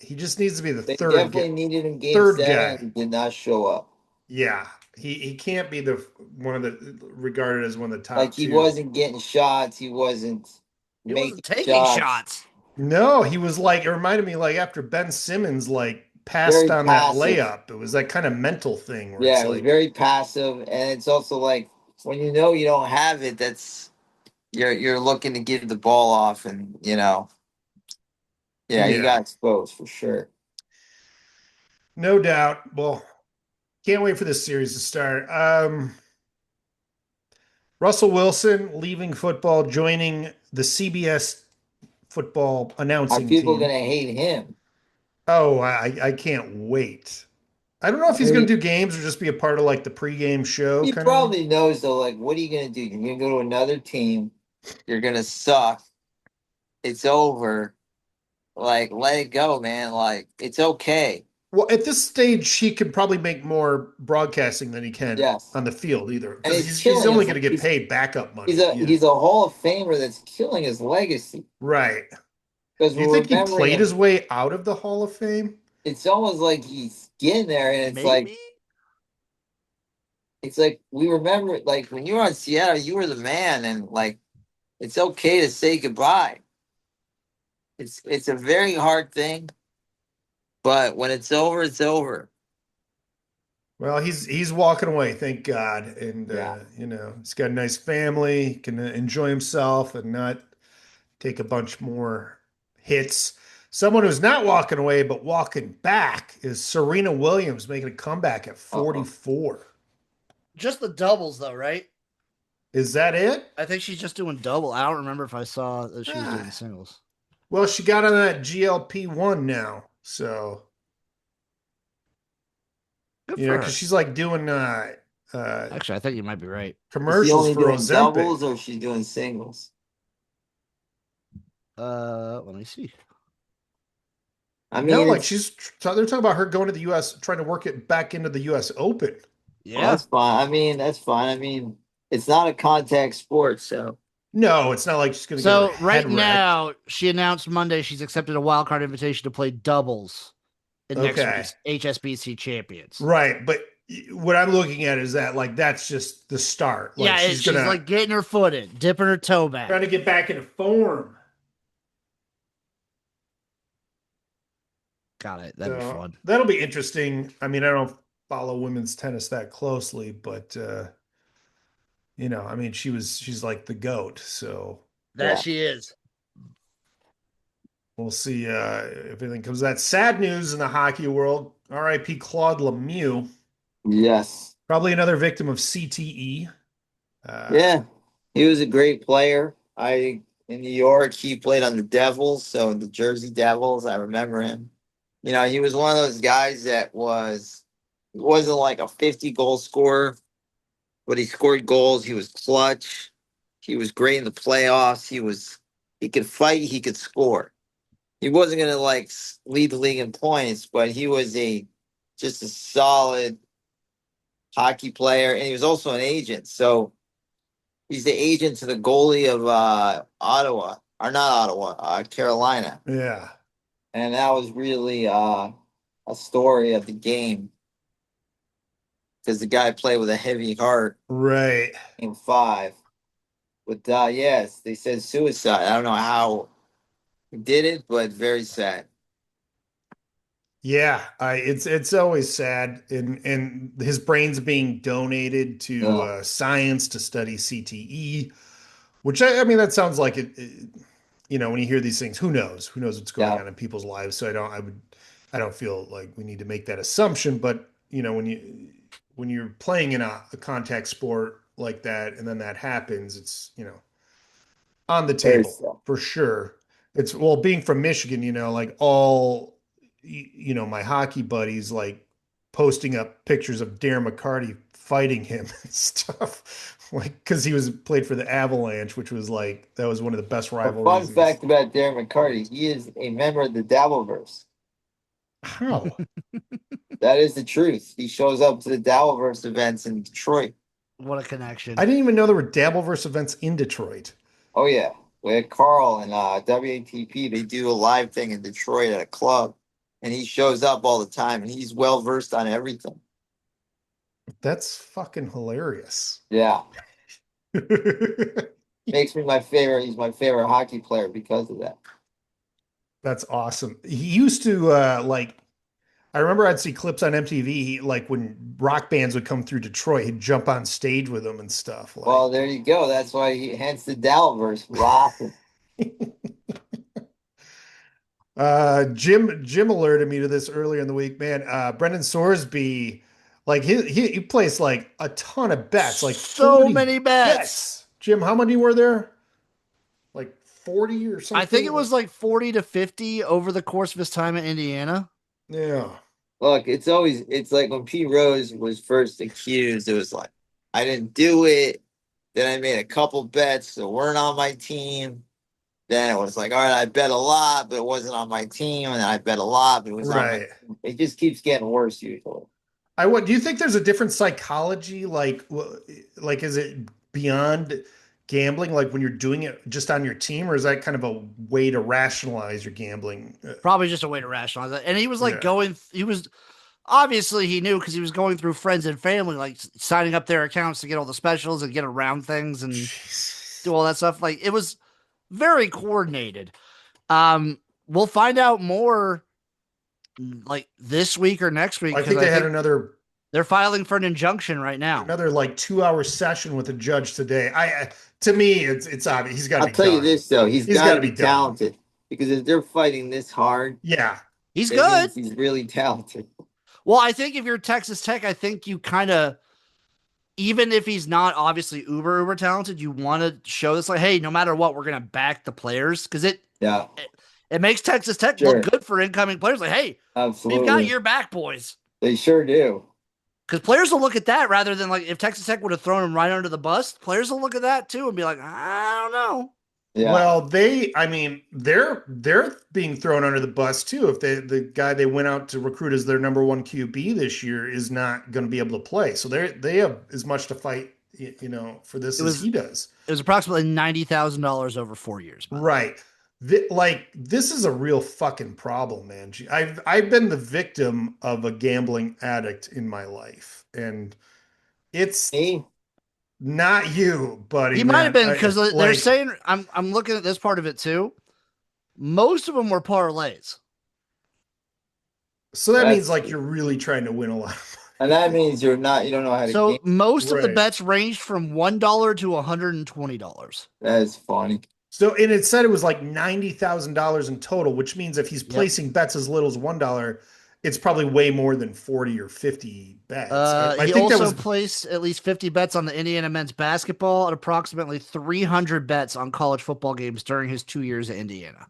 he just needs to be the They third definitely needed him game third seven guy. and did not show up. Yeah, he can't be the one of the regarded as one of the Like top he two. wasn't getting shots, he wasn't He wasn't making taking shots. shots. No, he was like it reminded me like after Ben Simmons like passed Very on that passive. layup. It was that kind of mental thing where Yeah, it's it was like, very passive, and it's also like when you know you don't have it, that's you're looking to give the ball off, and yeah, he yeah, got exposed for sure. no doubt. Well, can't wait for this series to start. Russell Wilson leaving football, joining the CBS football Are announcing people team. gonna hate him? Oh, I can't wait. I don't know if I he's going to mean, do games or just be a part of like the pregame show he kind of thing. probably knows though. Like, what are you gonna do? You're gonna go to another team. You're gonna suck. It's over. Like, let it go, man. Like, it's okay. Well, at this stage, he could probably make more broadcasting than he can Yes, on the field either, and because he's he's killing only his. going to get paid backup He's money. a Yeah, he's a Hall of Famer that's killing his legacy right. because Do you we're think he remembering played him. his way out of the Hall of Fame? It's almost like he's getting there, and Maybe. it's like we remember like when you were on Seattle, you were the man, and like it's okay to say goodbye. It's a very hard thing, but when it's over, it's over. Well, he's walking away, thank God, and Yeah. he's got a nice family, he can enjoy himself and not take a bunch more hits. Someone who's not walking away but walking back is Serena Williams making a comeback at Uh-oh. 44. Just the doubles, though, right? Is that it? I think she's just doing double. I don't remember if I saw that she was doing Ah, singles. well, she got on that GLP-1 now, so Good for because her. she's like doing uh, Actually, I think you might be right. Is she commercials only for doing Ozempic. doubles or is she doing singles? Let me see. I No, mean, like it's they're talking about her going to the U.S., trying to work it back into the U.S. Open. well, Yeah. that's fine. I mean, that's fine. I mean, it's not a contact sport, so No, it's not like she's going to get her So right head wrecked. now, she announced Monday she's accepted a wild card invitation to play doubles in next Okay, week's HSBC Champions. right. But what I'm looking at is that like that's just the start. Like Yeah, she's she's gonna like getting her foot in, dipping her toe back. trying to get back into form. Got it. That'd be So fun. that'll be interesting. I mean, I don't follow women's tennis that closely, but I mean, she's like the goat. So That yeah. she is. we'll see if anything comes of that. Sad news in the hockey world. R.I.P. Claude Lemieux, Yes. probably another victim of CTE. Uh, Yeah. He was a great player. I in New York, he played on the Devils, so the Jersey Devils. I remember him. He was one of those guys that he wasn't like a 50 goal scorer, but he scored goals. He was clutch. He was great in the playoffs. He could fight, he could score. He wasn't gonna like lead the league in points, but he was a just a solid hockey player, and he was also an agent. So he's the agent to the goalie of Ottawa, or not Ottawa, Carolina, yeah, and that was really a story of the game because the guy played with a heavy heart right. in five. But yes, they said suicide. I don't know how he did it, but very sad. Yeah, it's always sad, and his brain's being donated to No, science to study CTE, which I mean that sounds like you know, when you hear these things, who knows? Who knows what's going yeah, on in people's lives? So I don't feel like we need to make that assumption, but you know, when you're playing in a contact sport like that, and then that happens, it's you know on the very table so. for sure. It's well, being from Michigan, you know, like all you know, my hockey buddies like posting up pictures of Darren McCarty fighting him and stuff, like because he was played for the Avalanche, which was like that was one of the best A fun rivalries. And fact about Darren McCarty: he is a member of the Dabbleverse. how? That is the truth. He shows up to the Dabbleverse events in Detroit. What a I connection. didn't even know there were Dabbleverse events in Detroit. Oh yeah, with Carl and WATP, they do a live thing in Detroit at a club, and he shows up all the time, and he's well versed on everything. That's fucking hilarious. Yeah, makes me my favorite. He's my favorite hockey player because of that. That's awesome. He used to like I remember I'd see clips on MTV, like when rock bands would come through Detroit, he'd jump on stage with them and stuff. Well, Like, there you go. That's why he hence the Dabbleverse rocking. Jim alerted me to this earlier in the week, man. Brendan Sorsby, like he placed like a ton of bets, like So 40 many bets. bets. Jim, how many were there? Like 40 or I think it something? was like 40 to 50 over the course of his time in Indiana. Yeah. Look, it's like when P Rose was first accused, it was like I didn't do it. Then I made a couple bets that weren't on my team. Then it was like, all right, I bet a lot, but it wasn't on my team. And then I bet a lot, but it was on my Right. team. It just keeps getting worse usually. I what do you think there's a different psychology like is it beyond gambling like when you're doing it just on your team or is that kind of a way to rationalize your gambling? Probably just a way to rationalize it. And he was like Yeah. he was obviously he knew because he was going through friends and family, like signing up their accounts to get all the specials and get around things and Jeez. do all that stuff. Like it was very coordinated. We'll find out more like this week or next week I because think I they had think they're filing for an injunction right now. another like 2 hour session with a judge today. To me it's obvious he's got to I'll be tell you done. this though, he's He's got got to to be be done. talented because if they're fighting this hard, Yeah. He's it good. means he's really talented. Well, I think if you're Texas Tech, I think you kind of, even if he's not obviously uber talented, you want to show this like, hey, no matter what, we're gonna back the players because Yeah, it makes Texas Tech look sure, good for incoming players. Like, hey, we've got absolutely, your back, boys. they sure do. Because players will look at that rather than like if Texas Tech would have thrown him right under the bus, players will look at that too and be like, I don't know. Yeah, Well, I mean, they're being thrown under the bus too. If the guy they went out to recruit as their number one QB this year is not going to be able to play, so they have as much to fight, you know, for this It as was he does. it was approximately $90,000 over 4 years, by the way. Right. Like this is a real fucking problem, man. I've been the victim of a gambling addict in my life, and it's me, not you, buddy, He might have man. been I because they're like saying I'm looking at this part of it too. Most of them were parlays. so that means that's like you're really trying to win a lot. and that means you don't know how to game. So most of the Right. bets ranged from $1 to $120. That is funny. So, and it said it was like $90,000 in total, which means if he's Yep. placing bets as little as $1, it's probably way more than 40 or 50 bets. I He think that also was, placed at least 50 bets on the Indiana men's basketball and approximately 300 bets on college football games during his 2 years at Indiana.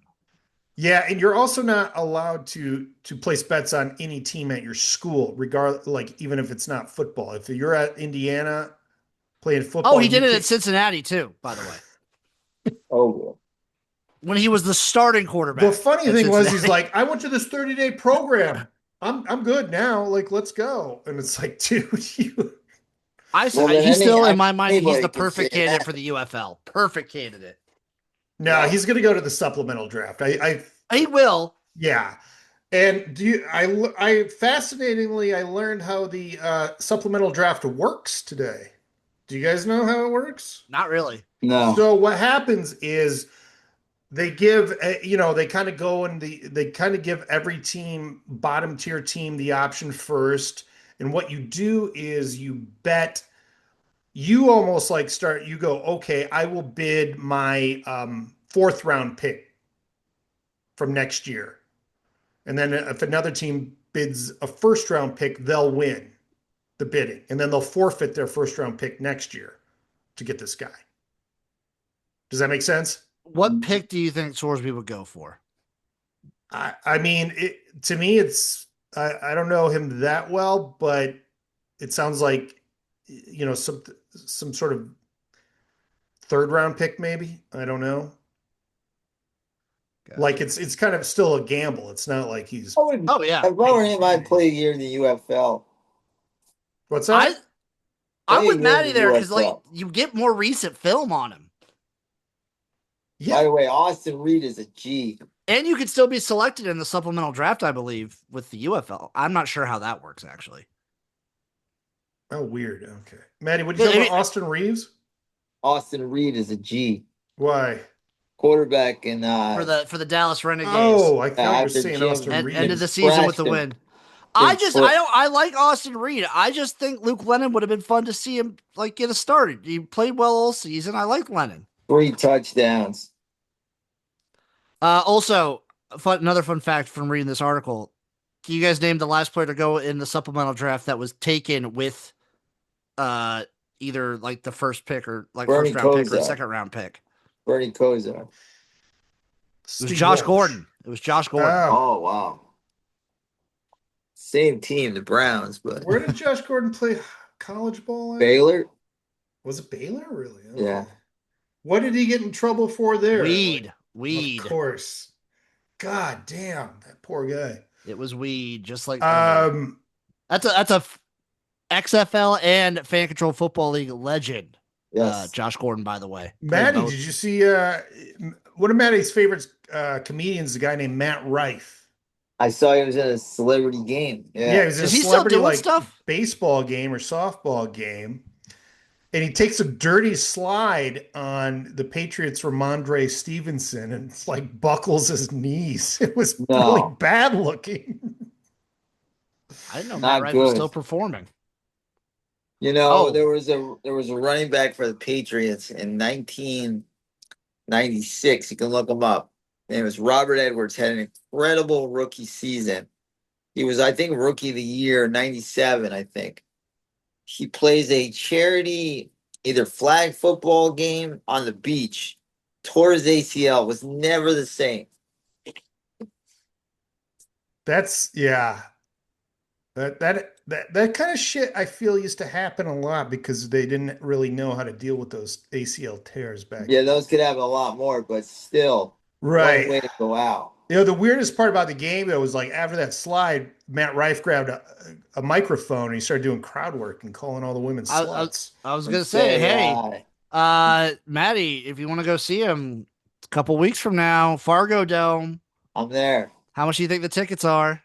yeah. And you're also not allowed to place bets on any team at your school, regardless, like even if it's not football. If you're at Indiana playing Oh, football, he you did it can't. at Cincinnati too, by the way, Oh, when he was the starting The quarterback funny at thing was, he's Cincinnati. like, I went to this 30-day program. I'm good now. Like, let's go. And it's like, dude, well, then He's still in I my mind. He's anybody the can say perfect candidate that. for the UFL. Perfect candidate. no, Yeah, he's going to go to the supplemental draft. He will. Yeah. And fascinatingly, I learned how the supplemental draft works today. Do you guys know how it works? Not really. no, So what happens is they give they kind of go and they kind of give every team, bottom tier team, the option first. And what you do is you bet, you almost like start, you go, okay, I will bid my fourth round pick from next year. And then if another team bids a first round pick, they'll win the bidding. And then they'll forfeit their first round pick next year to get this guy. Does that make sense? What pick do you think Sorsby would go for? I mean, to me, I don't know him that well, but it sounds like some sort of third round pick, maybe. I don't know. Gotcha. Like it's kind of still a gamble. It's not like he's. Oh yeah. If I were him, I'd play a year in the UFL. What's I that? I'm Play a with year in Maddie the there because like UFL. you get more recent film on him, By Yeah. the way, Austin Reed is a G. and you could still be selected in the supplemental draft, I believe, with the UFL. I'm not sure how that works actually. Oh, weird. Okay, Maddie, what do you think about Austin Reeves? Austin Reed is a G. Why? Quarterback and For the Dallas Renegades. Oh, I thought you were after saying Jim Austin Reeves. Ended the season with the win. I like Austin Reed. I just think Luke Lennon would have been fun to see him like get a start. He played well all season. I like Lennon. 3 touchdowns. Also, another fun fact from reading this article. Can you guys name the last player to go in the supplemental draft that was taken with either like the first pick or like Bernie first round pick or Kosar. second round pick? Bernie Kosar. It was Steve Josh Walsh. Gordon. It was Josh Gordon. Oh, wow. Same team, the Browns, but Where did Josh Gordon play college ball at? Baylor? Was it Baylor? Really? Okay. Yeah. What did he get in trouble for there? Weed. Like, Weed. of course. God damn, that poor guy. It was weed, just like Um, that's a XFL and Fan Control Football League legend. Yes. Josh Gordon, by the way. Maddie, did you see one of Maddie's favorite comedians, a guy named Matt Rife? I saw he was in a celebrity game. Yeah, Yeah. he was in Is a he still celebrity doing like stuff? baseball game or softball game. And he takes a dirty slide on the Patriots' Ramondre Stevenson and it's like buckles his knees. It was really bad looking. I didn't know Not Matt Rife good. was still performing. You know, Oh. there was a running back for the Patriots in 1996. You can look him up. And it was Robert Edwards, had an incredible rookie season. He was, I think, rookie of the year, 97, I think. He plays a charity, either flag football game on the beach, tore his ACL, was never the same. That's that kind of shit I feel used to happen a lot because they didn't really know how to deal with those ACL tears back. Yeah, those could happen a lot more, but still, Right. one way to go out. You know, the weirdest part about the game though was like after that slide, Matt Rife grabbed a microphone and he started doing crowd work and calling all the women sluts. I was gonna say, hey, Maddie, if you want to go see him a couple weeks from now, Fargo Dome. I'm there. How much do you think the tickets are?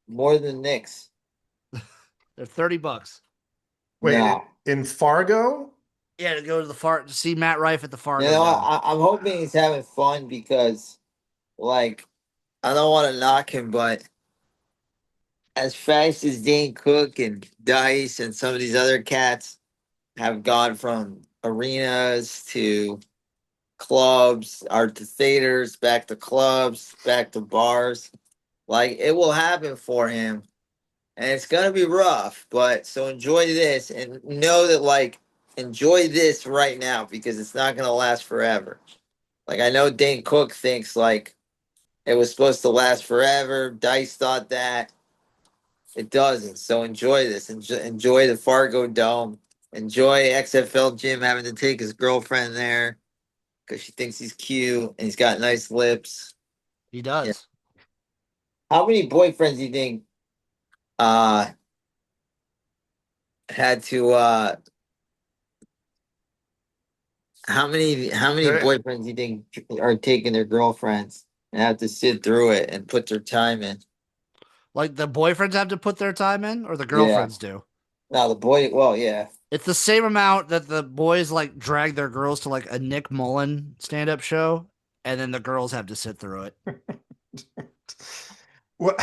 More than Knicks. They're $30. Wait, No. in Fargo? Yeah, to go to to see Matt Rife at the Fargo. You know, Dome. I'm hoping he's having fun because, like, I don't want to knock him, but as fast as Dane Cook and Dice and some of these other cats have gone from arenas to clubs, or to theaters, back to clubs, back to bars, like, it will happen for him. And it's going to be rough, but so enjoy this and know that, like, enjoy this right now because it's not going to last forever. Like, I know Dane Cook thinks, like, it was supposed to last forever. Dice thought that. It doesn't. So enjoy this. Enjoy the Fargo Dome. Enjoy XFL Jim having to take his girlfriend there because she thinks he's cute and he's got nice lips. He does. Yeah. How many boyfriends do you think had to how many boyfriends do you think are taking their girlfriends and have to sit through it and put their time in? Like the boyfriends have to put their time in, or the girlfriends do? No, the boy. Well, yeah. It's the same amount that the boys like drag their girls to like a Nick Mullen stand-up show, and then the girls have to sit through it. Well,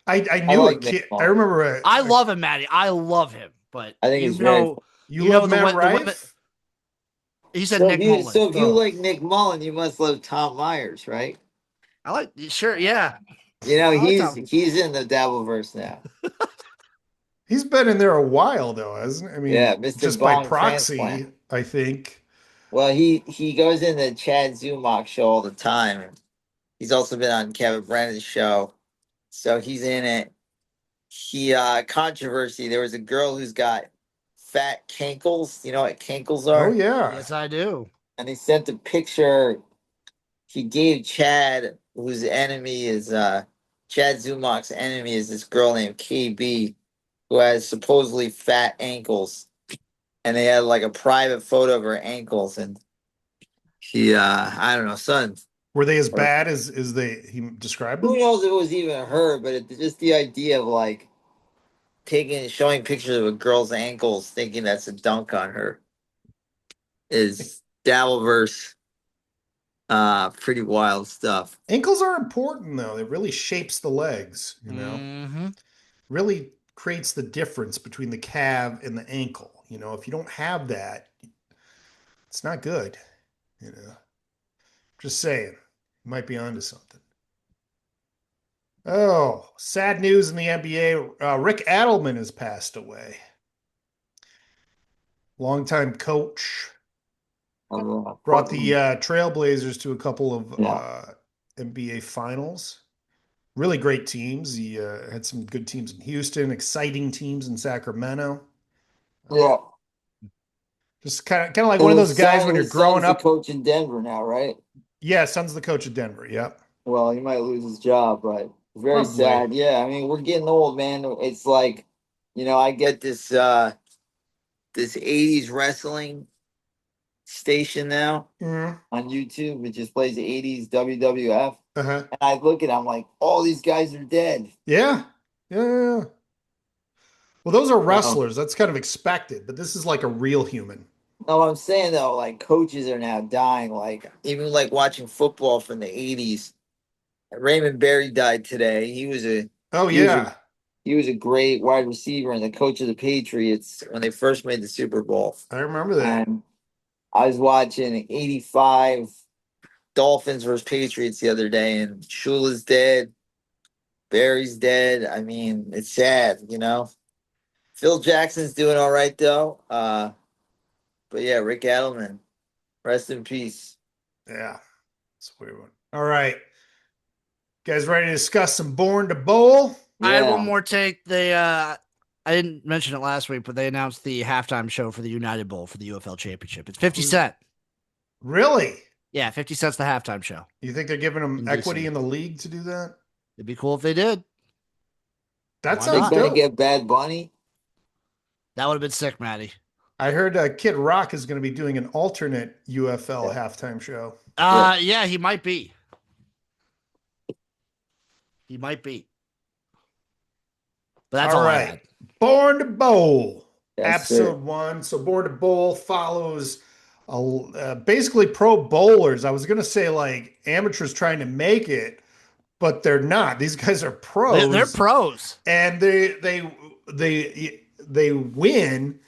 I I knew a like Nick kid. I Mullen. remember I love him, Maddie. I love him, but I think he's very funny. you love the Matt the women. Rife. He said Nick Mullen. So if you Oh, like Nick Mullen, you must love Tom Myers, right? I like sure, yeah. You know, I like he's Tom. he's in the Dabbleverse now. he's been in there a while though, hasn't he? I Yeah, mean, Mr. just by Bong Transplant. proxy, I think. Well, he goes in the Chad Zumach show all the time. He's also been on Kevin Brennan's show, so he's in it. He controversy. There was a girl who's got fat cankles. You know what cankles Oh are? yeah. Yes, I do. And he sent a picture. He gave Chad, whose enemy is Chad Zumach's enemy is this girl named KB, who has supposedly fat ankles, and they had like a private photo of her ankles, and he I don't know, son. Were they as Or bad as he described who them? knows if it was even her, but just the idea of like showing pictures of a girl's ankles, thinking that's a dunk on her, is Dabbleverse pretty wild stuff. Ankles are important though. It really shapes the legs, Mm-hmm. Really creates the difference between the calf and the ankle. If you don't have that, it's not good, you know. Just saying. You might be onto something. Oh, sad news in the NBA. Rick Adelman has passed away. Longtime coach. Brought the Portland, Trailblazers to a couple of yeah, NBA finals. Really great teams. He had some good teams in Houston, exciting teams in Sacramento. yeah. Just kind of like And one of those guys when you're his growing son's the up. coach in Denver now, right? Yeah, son's the coach of Denver. Yep, Well, he might lose his job, but very probably. sad. Yeah, I mean, we're getting old, man. It's like, I get this 80s wrestling station now Mhm. on YouTube. It just plays the 80s WWF. Uh-huh. And I look at it, I'm like, all these guys are dead. Yeah. Yeah. Yeah, yeah. Well, those are No, wrestlers. That's kind of expected, but this is like a real human. no, I'm saying though, like coaches are now dying. Like even like watching football from the 80s. Raymond Berry died today. Oh He was a yeah, he was a great wide receiver and the coach of the Patriots when they first made the Super Bowl. I remember that. And I was watching '85 Dolphins versus Patriots the other day, and Shula's dead, Barry's dead. I mean, it's sad. Phil Jackson's doing all right though. But yeah, Rick Adelman, rest in peace. Yeah, it's a weird one. All right, guys, ready to discuss some Born to Bowl? I had one Yeah, more take. I didn't mention it last week, but they announced the halftime show for the United Bowl for the UFL Championship. It's 50 Cent. Really? Yeah, 50 Cent's the halftime show You think they're giving them in equity DC. in the league to do that? It'd be cool if they did. That Why they're sounds not? gonna dope. get Bad Bunny. That would have been sick, Maddie. I heard Kid Rock is going to be doing an alternate UFL Yeah, halftime show. yeah. Yeah, he might be. He might be. But that's All all I right, had. Born to Bowl, Yes, sir. episode 1. So Born to Bowl follows basically pro bowlers. I was going to say like amateurs trying to make it, but they're not. These guys are They're pros, pros. and they win,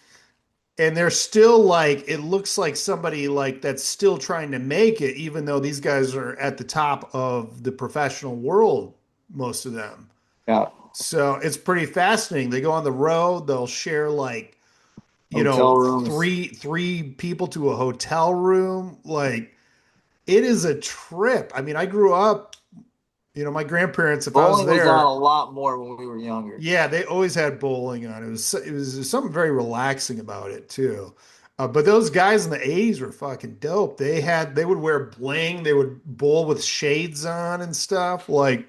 and they're still like it looks like somebody like that's still trying to make it, even though these guys are at the top of the professional world, most of them. Yeah, So it's pretty fascinating. They go on the road, they'll share like hotel rooms. three people to a hotel room. Like it is a trip. I mean, I grew up, my grandparents, if I was Bowling was on there, a lot more when we were younger. yeah, they always had bowling on. It was something very relaxing about it too. But those guys in the 80s were fucking dope. They would wear bling, they would bowl with shades on and stuff. Like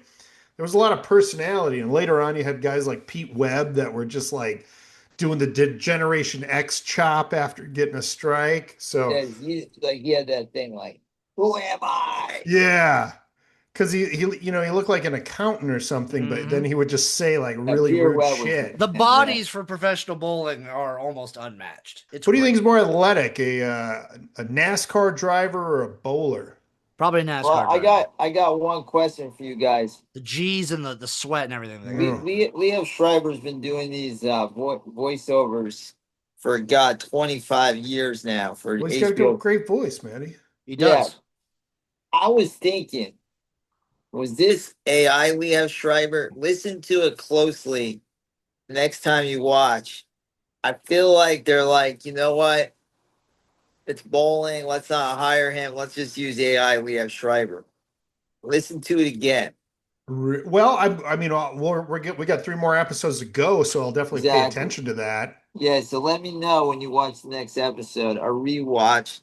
there was a lot of personality. And later on you had guys like Pete Webb that were just like doing the Generation X chop after getting a strike. So Yeah, he had that thing like, "Who am I?" yeah. Because he looked like an accountant or something, but then Mm-hmm. he would just say like Yeah, really Pierre rude Webb was the shit. The man. Yeah. bodies for professional bowling are almost unmatched. It's What do you think great. is more athletic, a NASCAR driver or a bowler? Probably a Well, NASCAR I driver. got I got one question for you guys. The G's and the sweat and everything they We got. Mm. we Leo Schreiber's been doing these voiceovers for God 25 years now for Well, he's got a HBO. great voice, Matty. He Yeah, does. I was thinking, was this AI Leo Schreiber? Listen to it closely next time you watch. I feel like they're like, you know what? It's bowling. Let's not hire him. Let's just use AI Leo Schreiber. Listen to it again. Well, I mean, we got 3 more episodes to go, so I'll definitely pay Exactly. attention to that. Yeah, so let me know when you watch the next episode, a rewatch,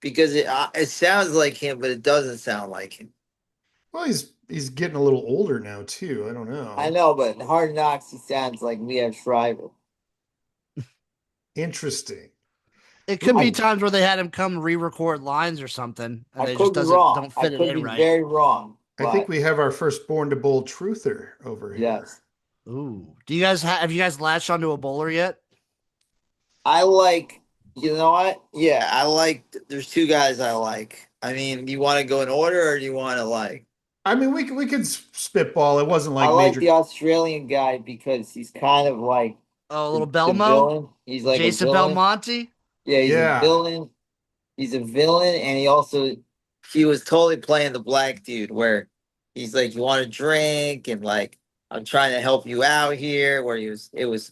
because it sounds like him, but it doesn't sound like him. Well, he's getting a little older now too. I don't I know. know, but in Hard Knocks, he sounds like Leo Schreiber. Interesting. It could be I Ooh, times where they had him come re-record lines or something, and I they just could be doesn't wrong. don't I fit it could in be right. very wrong, I think but we have our first born to bold truther over here. yes, Ooh, do you guys have you guys latched onto a bowler yet? I like. You know what? Yeah, I like. There's two guys I like. I mean, you want to go in order, or do you want to like? I mean, we could spitball. It wasn't I like like major. the Australian guy because he's kind of like Oh, a little the Belmo, villain. He's like a Jason villain. Belmonte. Yeah, he's a Yeah, villain. He's a villain, and he was totally playing the black dude where he's like, you want to drink, and like I'm trying to help you out here. Where it was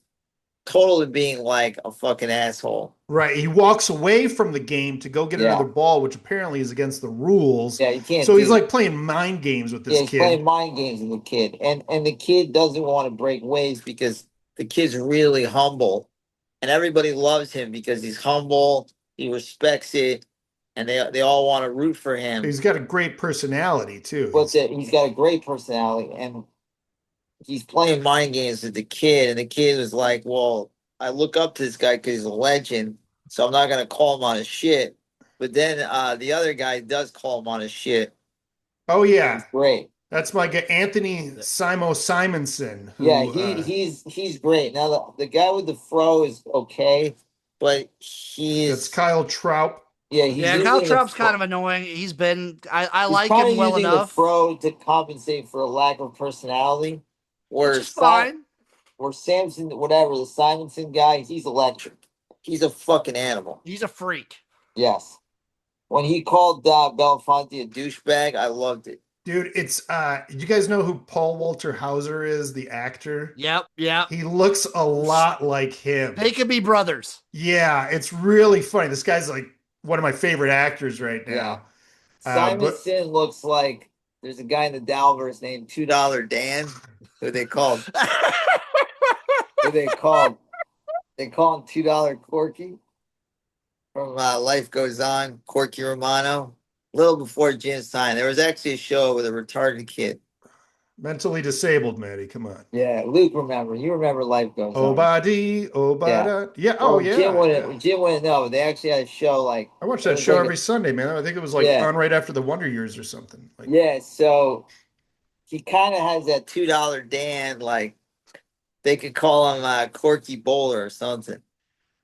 totally being like a fucking asshole. right. He walks away from the game to go get another Yeah, ball, which apparently is against the rules. yeah, you can't So he's do that. like playing mind games with Yeah, this he's playing kid. mind games with the kid, and the kid doesn't want to break ways because the kid's really humble, and everybody loves him because he's humble. He respects it, and they all want to root for him. He's got a great personality too. But he's got a great personality, and he's playing mind games with the kid, and the kid was like, "Well, I look up to this guy because he's a legend, so I'm not gonna call him on his shit." But then the other guy does call him on his shit. Oh yeah, He's great. that's my guy, Anthony Simonson, Yeah, who he's great. Now the guy with the fro is okay, but that's he's Kyle Trout. yeah he's Yeah, Kyle using the Trapp's kind fro. of annoying. I He's like kind him of well using the enough, fro to compensate for a lack of personality. which Where is fine. where Samson, whatever the Simonson guy, he's electric. He's a fucking animal. He's a freak. Yes. When he called Belafonte a douchebag, I loved it. Dude, it's you guys know who Paul Walter Hauser is, the actor? Yep, yep. He looks a lot like him. They could be brothers. Yeah, it's really funny. This guy's like one of my favorite actors right Yeah. now. But Simonson looks like there's a guy in the Dalvers named $2 Dan, who they called who they call him $2 Corky from Life Goes On, Corky Romano. A little before Jim signed. There was actually a show with a retarded kid. mentally disabled, Matty, come on. Yeah, Luke remember. You remember Life Goes On. Obadi, Yeah. Obada. Yeah, oh Well, yeah, yeah. Jim wouldn't know. They actually had a show like I watch it that was show like every Sunday, man. I think it was like yeah, on right after the Wonder Years or something. Like, yeah. So he kind of has that $2 Dan, like they could call him Corky Bowler or something.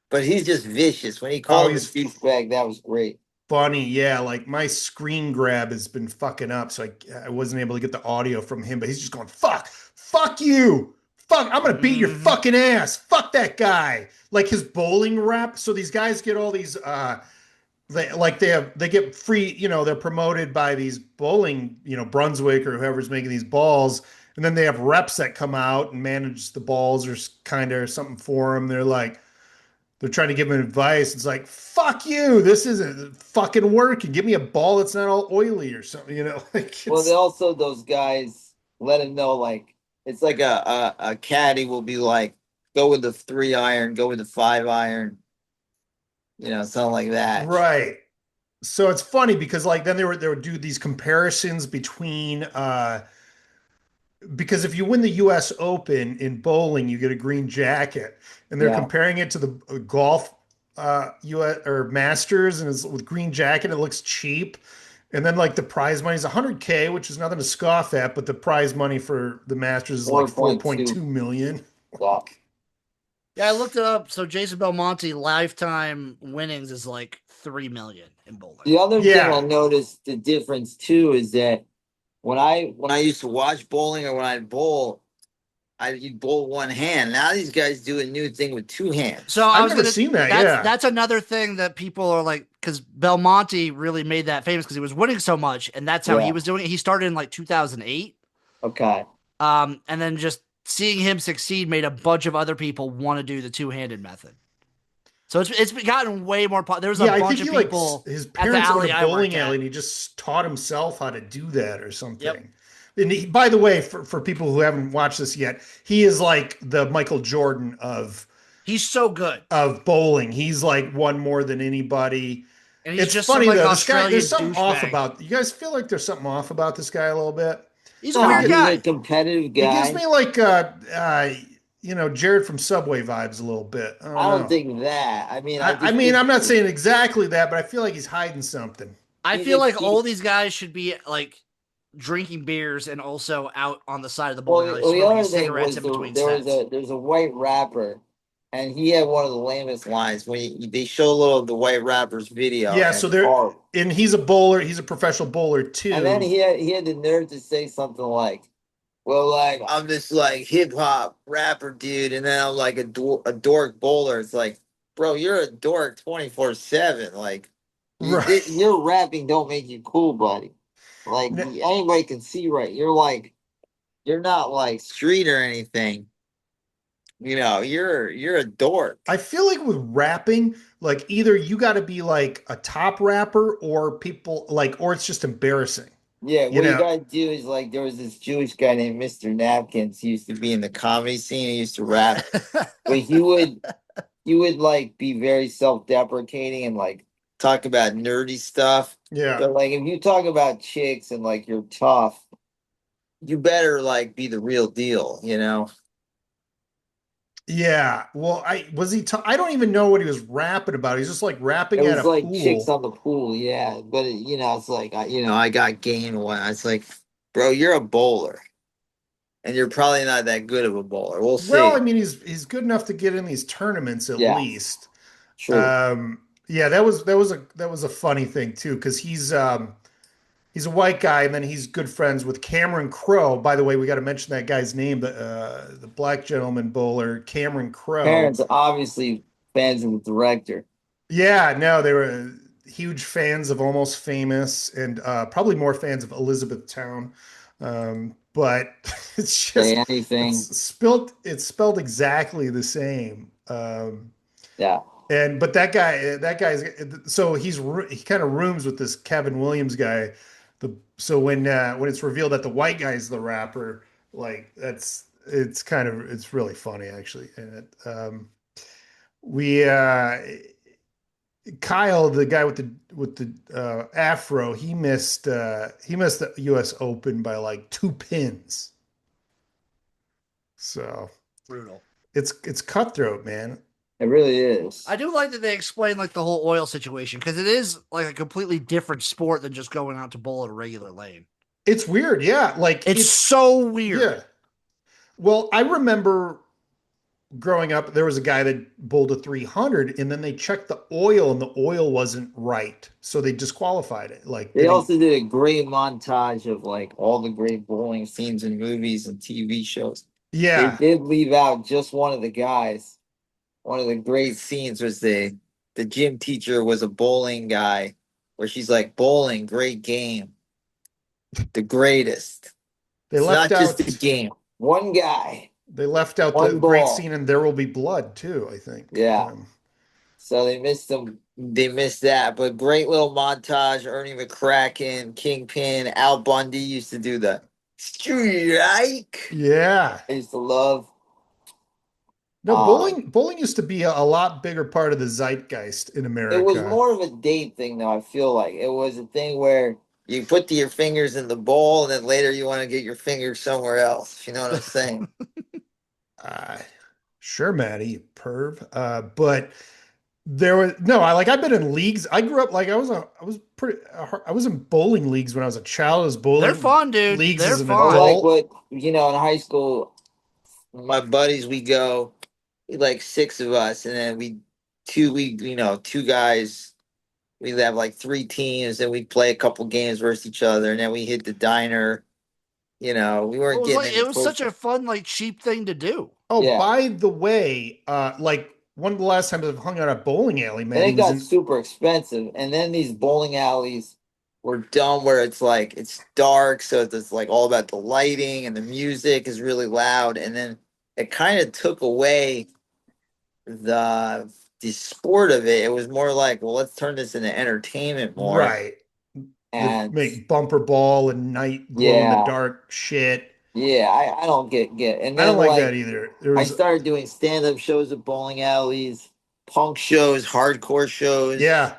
But he's just vicious. When he oh, called him a he's douchebag, that was great. funny. Yeah, like my screen grab has been fucking up, so I wasn't able to get the audio from him, but he's just going, fuck you. Fuck, I'm gonna beat your Hmm. fucking ass. Fuck that guy. Like his bowling rep. So these guys get all these they get free, they're promoted by these bowling, Brunswick or whoever's making these balls. And then they have reps that come out and manage the balls or kind of something for them. They're trying to give him advice. It's like, fuck you. This isn't fucking working. Give me a ball that's not all oily or something. Like Well, they it's also those guys let him know like it's like a caddy will be like go with the 3 iron, go with the 5 iron, something like that. right. So it's funny because like then they would do these comparisons between because if you win the US Open in bowling, you get a green jacket. And they're Yeah. comparing it to the golf US or Masters and it's with green jacket, it looks cheap. And then like the prize money is 100K, which is nothing to scoff at, but the prize money for the Masters is like 4.2. 4.2 million. Yeah. Yeah, I looked it up. So Jason Belmonte lifetime winnings is like 3 million in bowling. The other thing I Yeah. noticed the difference too is that when I used to watch bowling or when I'd bowl, you'd bowl one hand. Now these guys do a new thing with two So hands. I I've was never gonna. seen that. That's Yeah. that's another thing that people are like, because Belmonte really made that famous because he was winning so much, and that's how he Yeah. was doing it. He started in like 2008, Okay. and then just seeing him succeed made a bunch of other people want to do the two handed method. So it's gotten way more. There's a Yeah, I think bunch of he like people his at the parents own a alley I worked bowling alley at. and he just taught himself how to do that or Yep, something. And by the way, for people who haven't watched this yet, he is like the Michael Jordan he's so good, of bowling. He's like won more than anybody. and he's It's just some funny like though. This guy, there's Australian something off douchebag. about you guys feel like there's something off about this guy a little bit. He's a No, weird he's a guy. competitive He gives guy. me like Jared from Subway vibes a little bit. I don't I don't know. think that. I mean, I I just mean, think I'm not saying exactly that, but I feel like he's hiding something. I he's feel a like kid. all these guys should be like drinking beers and also out on the side of the Well, bowling alley the smoking other thing cigarettes was in between there was sets. there's a white rapper, and he had one of the lamest lines when they show a little of the white rapper's video, Yeah, and so it's there, horrible. and he's a bowler. He's a professional bowler And then too. he had the nerve to say something like, "Well, like I'm this like hip hop rapper dude, and then I'm like a dork bowler." It's like, bro, you're a dork 24/7. Like, Right. your rapping don't make you cool, buddy. Like N- anybody can see right. You're not like street or anything. You're a dork. I feel like with rapping, like either you got to be like a top rapper or people like, or it's just embarrassing. Yeah, You what you know? gotta do is like there was this Jewish guy named Mr. Napkins. He used to be in the comedy scene. He used to rap, but he would like be very self-deprecating and like talk about nerdy stuff. Yeah. But like if you talk about chicks and like you're tough, you better like be the real deal, you know? Yeah. Well, I don't even know what he was rapping about. He's just like It rapping at was a like chicks pool. on the pool, yeah. But it's like I got game one. It's like, bro, you're a bowler, and you're probably not that good of a bowler. We'll Well, I see. mean, he's good enough to get in these tournaments at Yeah, least. true. Yeah, that was a funny thing too, because he's a white guy, and then he's good friends with Cameron Crowe. By the way, we got to mention that guy's name, the black gentleman bowler, Cameron Crowe. Parents obviously fans of the director. Yeah, no, they were huge fans of Almost Famous, and probably more fans of Elizabethtown. But it's Say just anything. it's spelled exactly the same. Yeah. And but that guy's so he kind of rooms with this Kevin Williams guy. So when it's revealed that the white guy is the rapper, like it's really funny actually. And we Kyle, the guy with the afro, he missed the U.S. Open by like 2 pins. So Brutal. it's cutthroat, man. It really is. I do like that they explain like the whole oil situation because it is like a completely different sport than just going out to bowl at a regular lane. It's weird, yeah. Like It's so weird. yeah. Well, I remember growing up, there was a guy that bowled a 300, and then they checked the oil, and the oil wasn't right, so they disqualified it. Like, They did he? also did a great montage of like all the great bowling scenes in movies and TV shows. They Yeah, did leave out just one of the guys. One of the great scenes was the gym teacher was a bowling guy where she's like, bowling, great game, the greatest. they It's left not just a out. game. One guy, They left out the one great scene ball. in There Will Be Blood too, I think. Yeah. So they missed them. They missed that, but great little montage. Ernie McCracken, Kingpin, Al Bundy used to do the strike. Yeah. I used to love. No, bowling used to be a lot bigger part of the zeitgeist in It was America. more of a date thing, though. I feel like it was a thing where you put your fingers in the bowl, and then later you want to get your fingers somewhere else. You know what I'm saying? Uh, sure, Maddie, you perv. But there was no, I've been in leagues. I grew up like I was in bowling leagues when I was a child. I was They're bowling fun, dude. leagues They're as an Or fun. like adult. what in high school, my buddies we go. like six of us, and then two guys. We'd have like three teams, and we'd play a couple games versus each other, and then we hit the diner. We Well, weren't getting it into was such a football. fun, like cheap thing to do. Oh, Yeah, by the way, like one of the last times I've hung out at bowling alley, and Maddie it was got in. super expensive. And then these bowling alleys were dumb, where it's like it's dark, so it's like all about the lighting and the music is really loud, and then it kind of took away the the sport of it. It was more like, well, let's turn this into entertainment more. Right. The And make bumper ball and night glow in the yeah, dark shit. yeah, I don't get. And I don't then like that like either. There I was, started doing stand up shows at bowling alleys, punk shows, hardcore shows. yeah.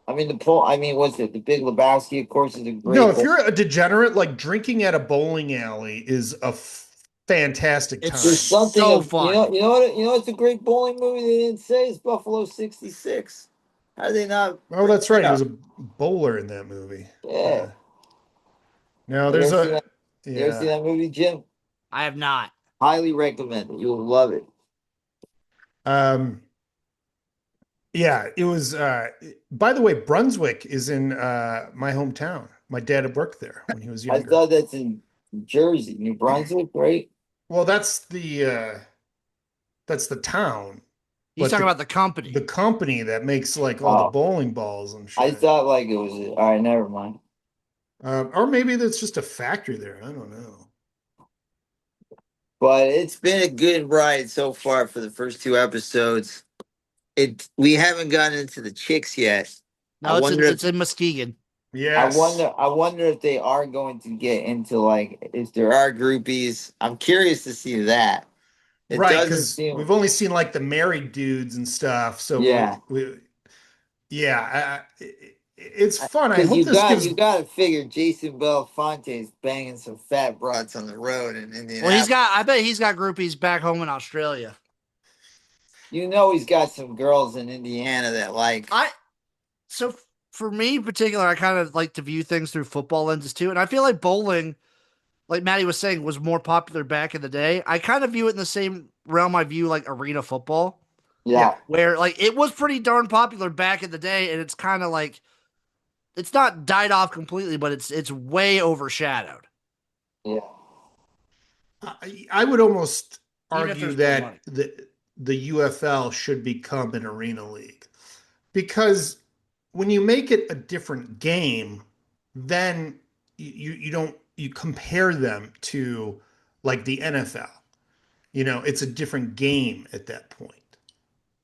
I mean, what's it? The Big Lebowski, of course, is a No, great if bowl. you're a degenerate, like drinking at a bowling alley is a fantastic It's There's time. something so of fun. it's a great bowling movie they didn't say is Buffalo '66. How did they not Oh, bring that's that right. He was up? a bowler in that movie. Yeah. No, Have you there's ever seen a, that? You ever seen yeah. that movie, Jim? I have not. Highly recommend it. You'll love it. Um, yeah, it was, by the way, Brunswick is in, my hometown. My dad had worked there when he was I younger. thought that's in Jersey, New Brunswick, right? Well, that's the town, He's but talking about the the company. company that makes like all the Oh, bowling balls and I shit. thought like it was. All right, never mind. Or maybe that's just a factory there. I don't know. But it's been a good ride so far for the first two episodes. We haven't gotten into the chicks yet. I No, wonder if it's in Muskegon. Yes. I wonder if they are going to get into like if there are groupies. I'm curious to see that. It Right, doesn't because seem we've only seen like the married dudes and stuff. So yeah. yeah, it's fun. I Because hope this gives. you got to figure Jason Belafonte's banging some fat broads on the road in Well, Indianapolis. I bet he's got groupies back home in Australia. He's got some girls in Indiana that like I so for me in particular, I kind of like to view things through football lenses too, and I feel like bowling, like Maddie was saying, was more popular back in the day. I kind of view it in the same realm I view like arena football, Yeah, yeah, where like it was pretty darn popular back in the day, and it's kind of like it's not died off completely, but it's way overshadowed, yeah. I would almost even if argue there's more that money. the UFL should become an arena league because when you make it a different game, then you don't you compare them to like the NFL. It's a different game at that point.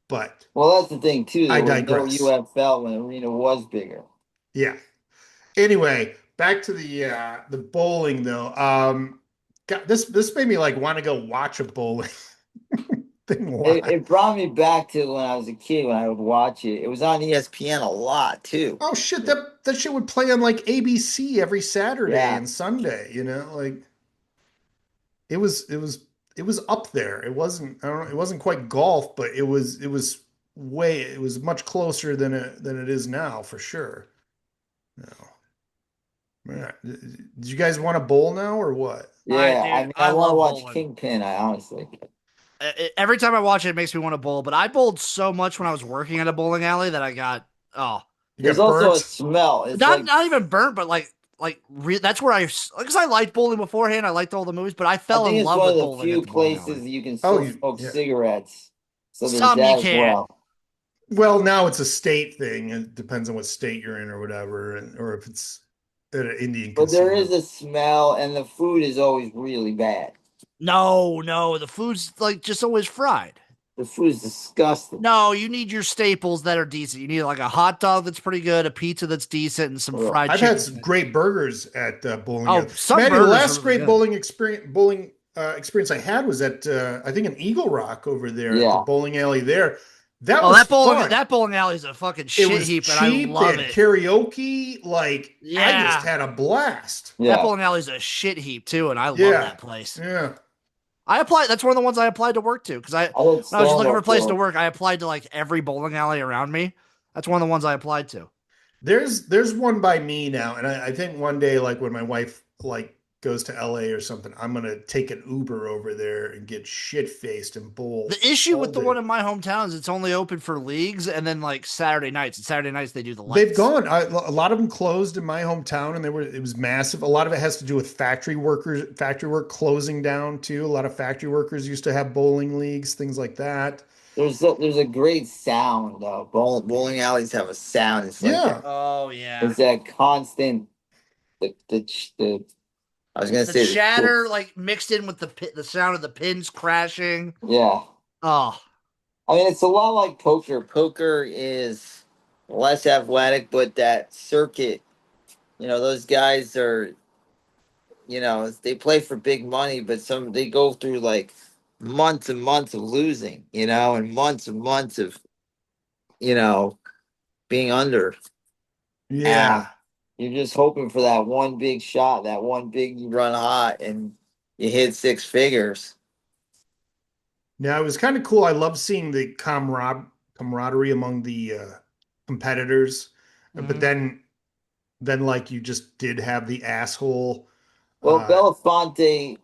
But Well, that's the thing too. I There was no digress. UFL when arena was bigger. Yeah. Anyway, back to the bowling though. God, this made me like want to go watch a bowling thing live. It brought me back to when I was a kid when I would watch it. It was on ESPN a lot too. Oh shit, that shit would play on like ABC every Saturday Yeah, and Sunday, like it was up there. It wasn't I don't know, it wasn't quite golf, but it was much closer than it is now for sure. No. Yeah. Did you guys want to bowl now or what? yeah. I Dude, mean, I I want to love watch bowling. Kingpin. I honestly. Every time I watch it, it makes me want to bowl. But I bowled so much when I was working at a bowling alley that I got oh, You There's got also a burnt? smell. It's not like not even burnt, but that's where I because I liked bowling beforehand. I liked all the movies, but I I fell think in it's love one of with the bowling at few the bowling alley. places you can Oh, still smoke yeah. cigarettes. So there's Some you that as can't. well. Well, now it's a state thing. It depends on what state you're in or whatever, or if it's at an Indian But there is casino. a smell, and the food is always really bad. No, the food's like just always fried. The food is disgusting. No, you need your staples that are decent. You need like a hot dog that's pretty good, a pizza that's decent, and some Ugh. fried I've had chicken some tenders. great burgers at bowling alley. Oh, some Maddie, the burgers are last really great good. bowling experience I had was at I think in Eagle Rock over there at the Yeah. bowling alley there. That Oh, was fun. that bowling alley is a fucking It shit was heap, and I cheap. They love had it. karaoke. Like I just Yeah, had a blast. that Yeah. bowling alley is a shit heap too, and I love Yeah, that place. yeah. I applied. That's one of the ones I applied to work to because I did when I was just stand looking for a up place to there. work, I applied to like every bowling alley around me. That's one of the ones I applied to. There's one by me now, and I think one day, like when my wife like goes to LA or something, I'm gonna take an Uber over there and get shit faced and bowl The issue all with the one day. in my hometown is it's only open for leagues and then like Saturday nights. And Saturday nights they do the They've lights. gone. A lot of them closed in my hometown, and it was massive. A lot of it has to do with factory workers, factory work closing down too. A lot of factory workers used to have bowling leagues, things like that. There's a great sound though. Bowling alleys have a sound. It's like that. Yeah, Oh yeah. It's that constant. The I was gonna The say the chatter like mixed in with the sound of the pins crashing. yeah. Oh, I mean, it's a lot like poker. Poker is less athletic, but that circuit, those guys are, they play for big money, but they go through like months and months of losing, and months of, you know, being under. And yeah. you're just hoping for that one big shot, that one big you run hot and you hit six figures. Now it was kind of cool. I love seeing the camaraderie among the competitors, but mhm. then like you just did have the asshole. Well, Uh, Belafonte,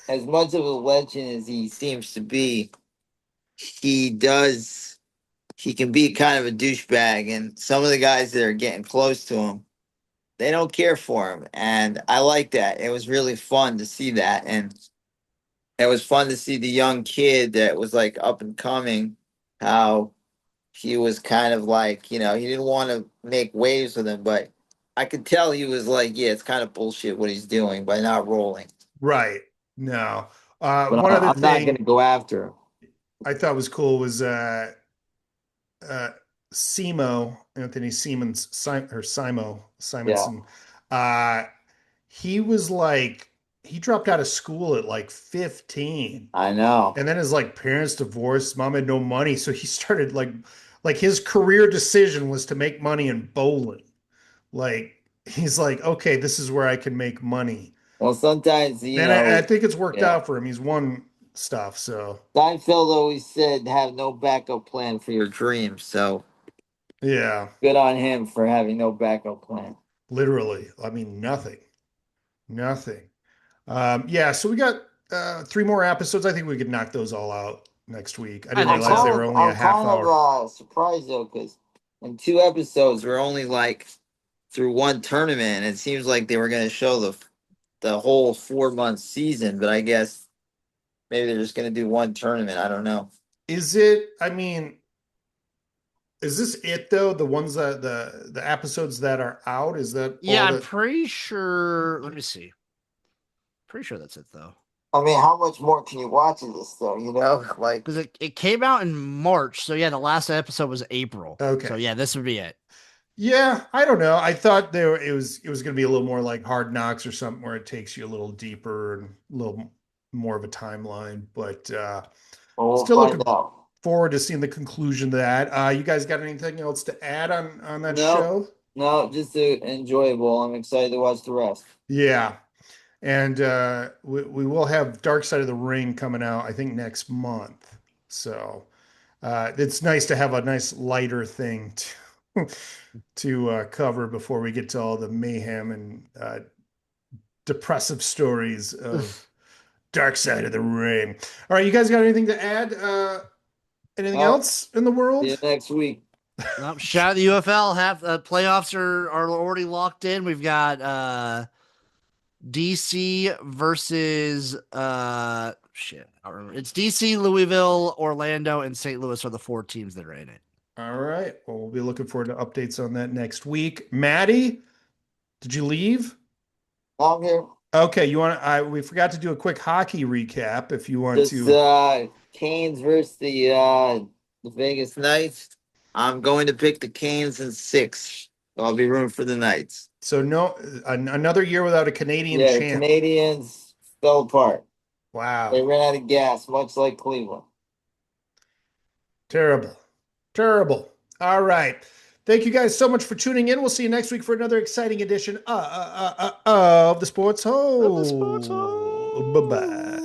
as much of a legend as he seems to be, he does he can be kind of a douchebag, and some of the guys that are getting close to him, they don't care for him, and I like that. It was really fun to see that, and it was fun to see the young kid that was like up and coming, how he was kind of like, he didn't want to make waves with him, but I could tell he was like, yeah, it's kind of bullshit what he's doing by not rolling. right. No. But One other I'm not going thing to go after him. I thought was cool was uh Simo, Anthony Siemens, or Simo Yeah, Simonson. Uh he was like he dropped out of school at like 15. I know. And then his like parents divorced, his mom had no money, so he started like his career decision was to make money in bowling. Like he's like, okay, this is where I can make money. Well, sometimes, And I think it's worked yeah. out for him. He's won stuff, so Seinfeld always said have no backup plan for your dreams. So yeah, good on him for having no backup plan. literally. I mean, nothing. Nothing. Yeah, so we got three more episodes. I think we could knock those all out next week. I I didn't think realize they so. were only a I'm half kind of hour. surprised though, because in two episodes we're only like through one tournament. And it seems like they were going to show the whole 4 month season, but I guess maybe they're just going to do one tournament. I don't know. Is it, I mean, is this it though? The ones that the episodes that are out, is that Yeah, all I'm that pretty sure. Let me see. Pretty sure that's it though. I mean, how much more can you watch of this though? Like Because it came out in March. So yeah, the last episode was April. So okay. yeah, this would be it. Yeah, I don't know. I thought it was going to be a little more like Hard Knocks or something where it takes you a little deeper and a little more of a timeline, but well, we'll still find looking out. forward to seeing the conclusion to that. You guys got anything else to add on that No, show? no, just enjoyable. I'm excited to watch the rest. Yeah. And we will have Dark Side of the Ring coming out, I think, next month. So it's nice to have a nice lighter thing to cover before we get to all the mayhem and depressive stories of Dark Side of the Ring. All right, you guys got anything to add? Anything Oh, else in the see you world? next week. Nope, shout out the UFL. Half playoffs are already locked in. We've got DC versus shit. I don't remember. It's DC, Louisville, Orlando, and St. Louis are the four teams that are in it. All right. Well, we'll be looking forward to updates on that next week. Maddie, did you leave? I'm here. Okay, we forgot to do a quick hockey recap if you want Just to. Canes versus the Vegas Knights. I'm going to pick the Canes in six. So I'll be rooting for the Knights. So no, another year without a Canadian Yeah, the champ. Canadians fell apart. They Wow. ran out of gas, much like Cleveland. Terrible. Terrible. All right. Thank you guys so much for tuning in. We'll see you next week for another exciting edition of the Sports Of the Sports Hole. Bye Hole. bye.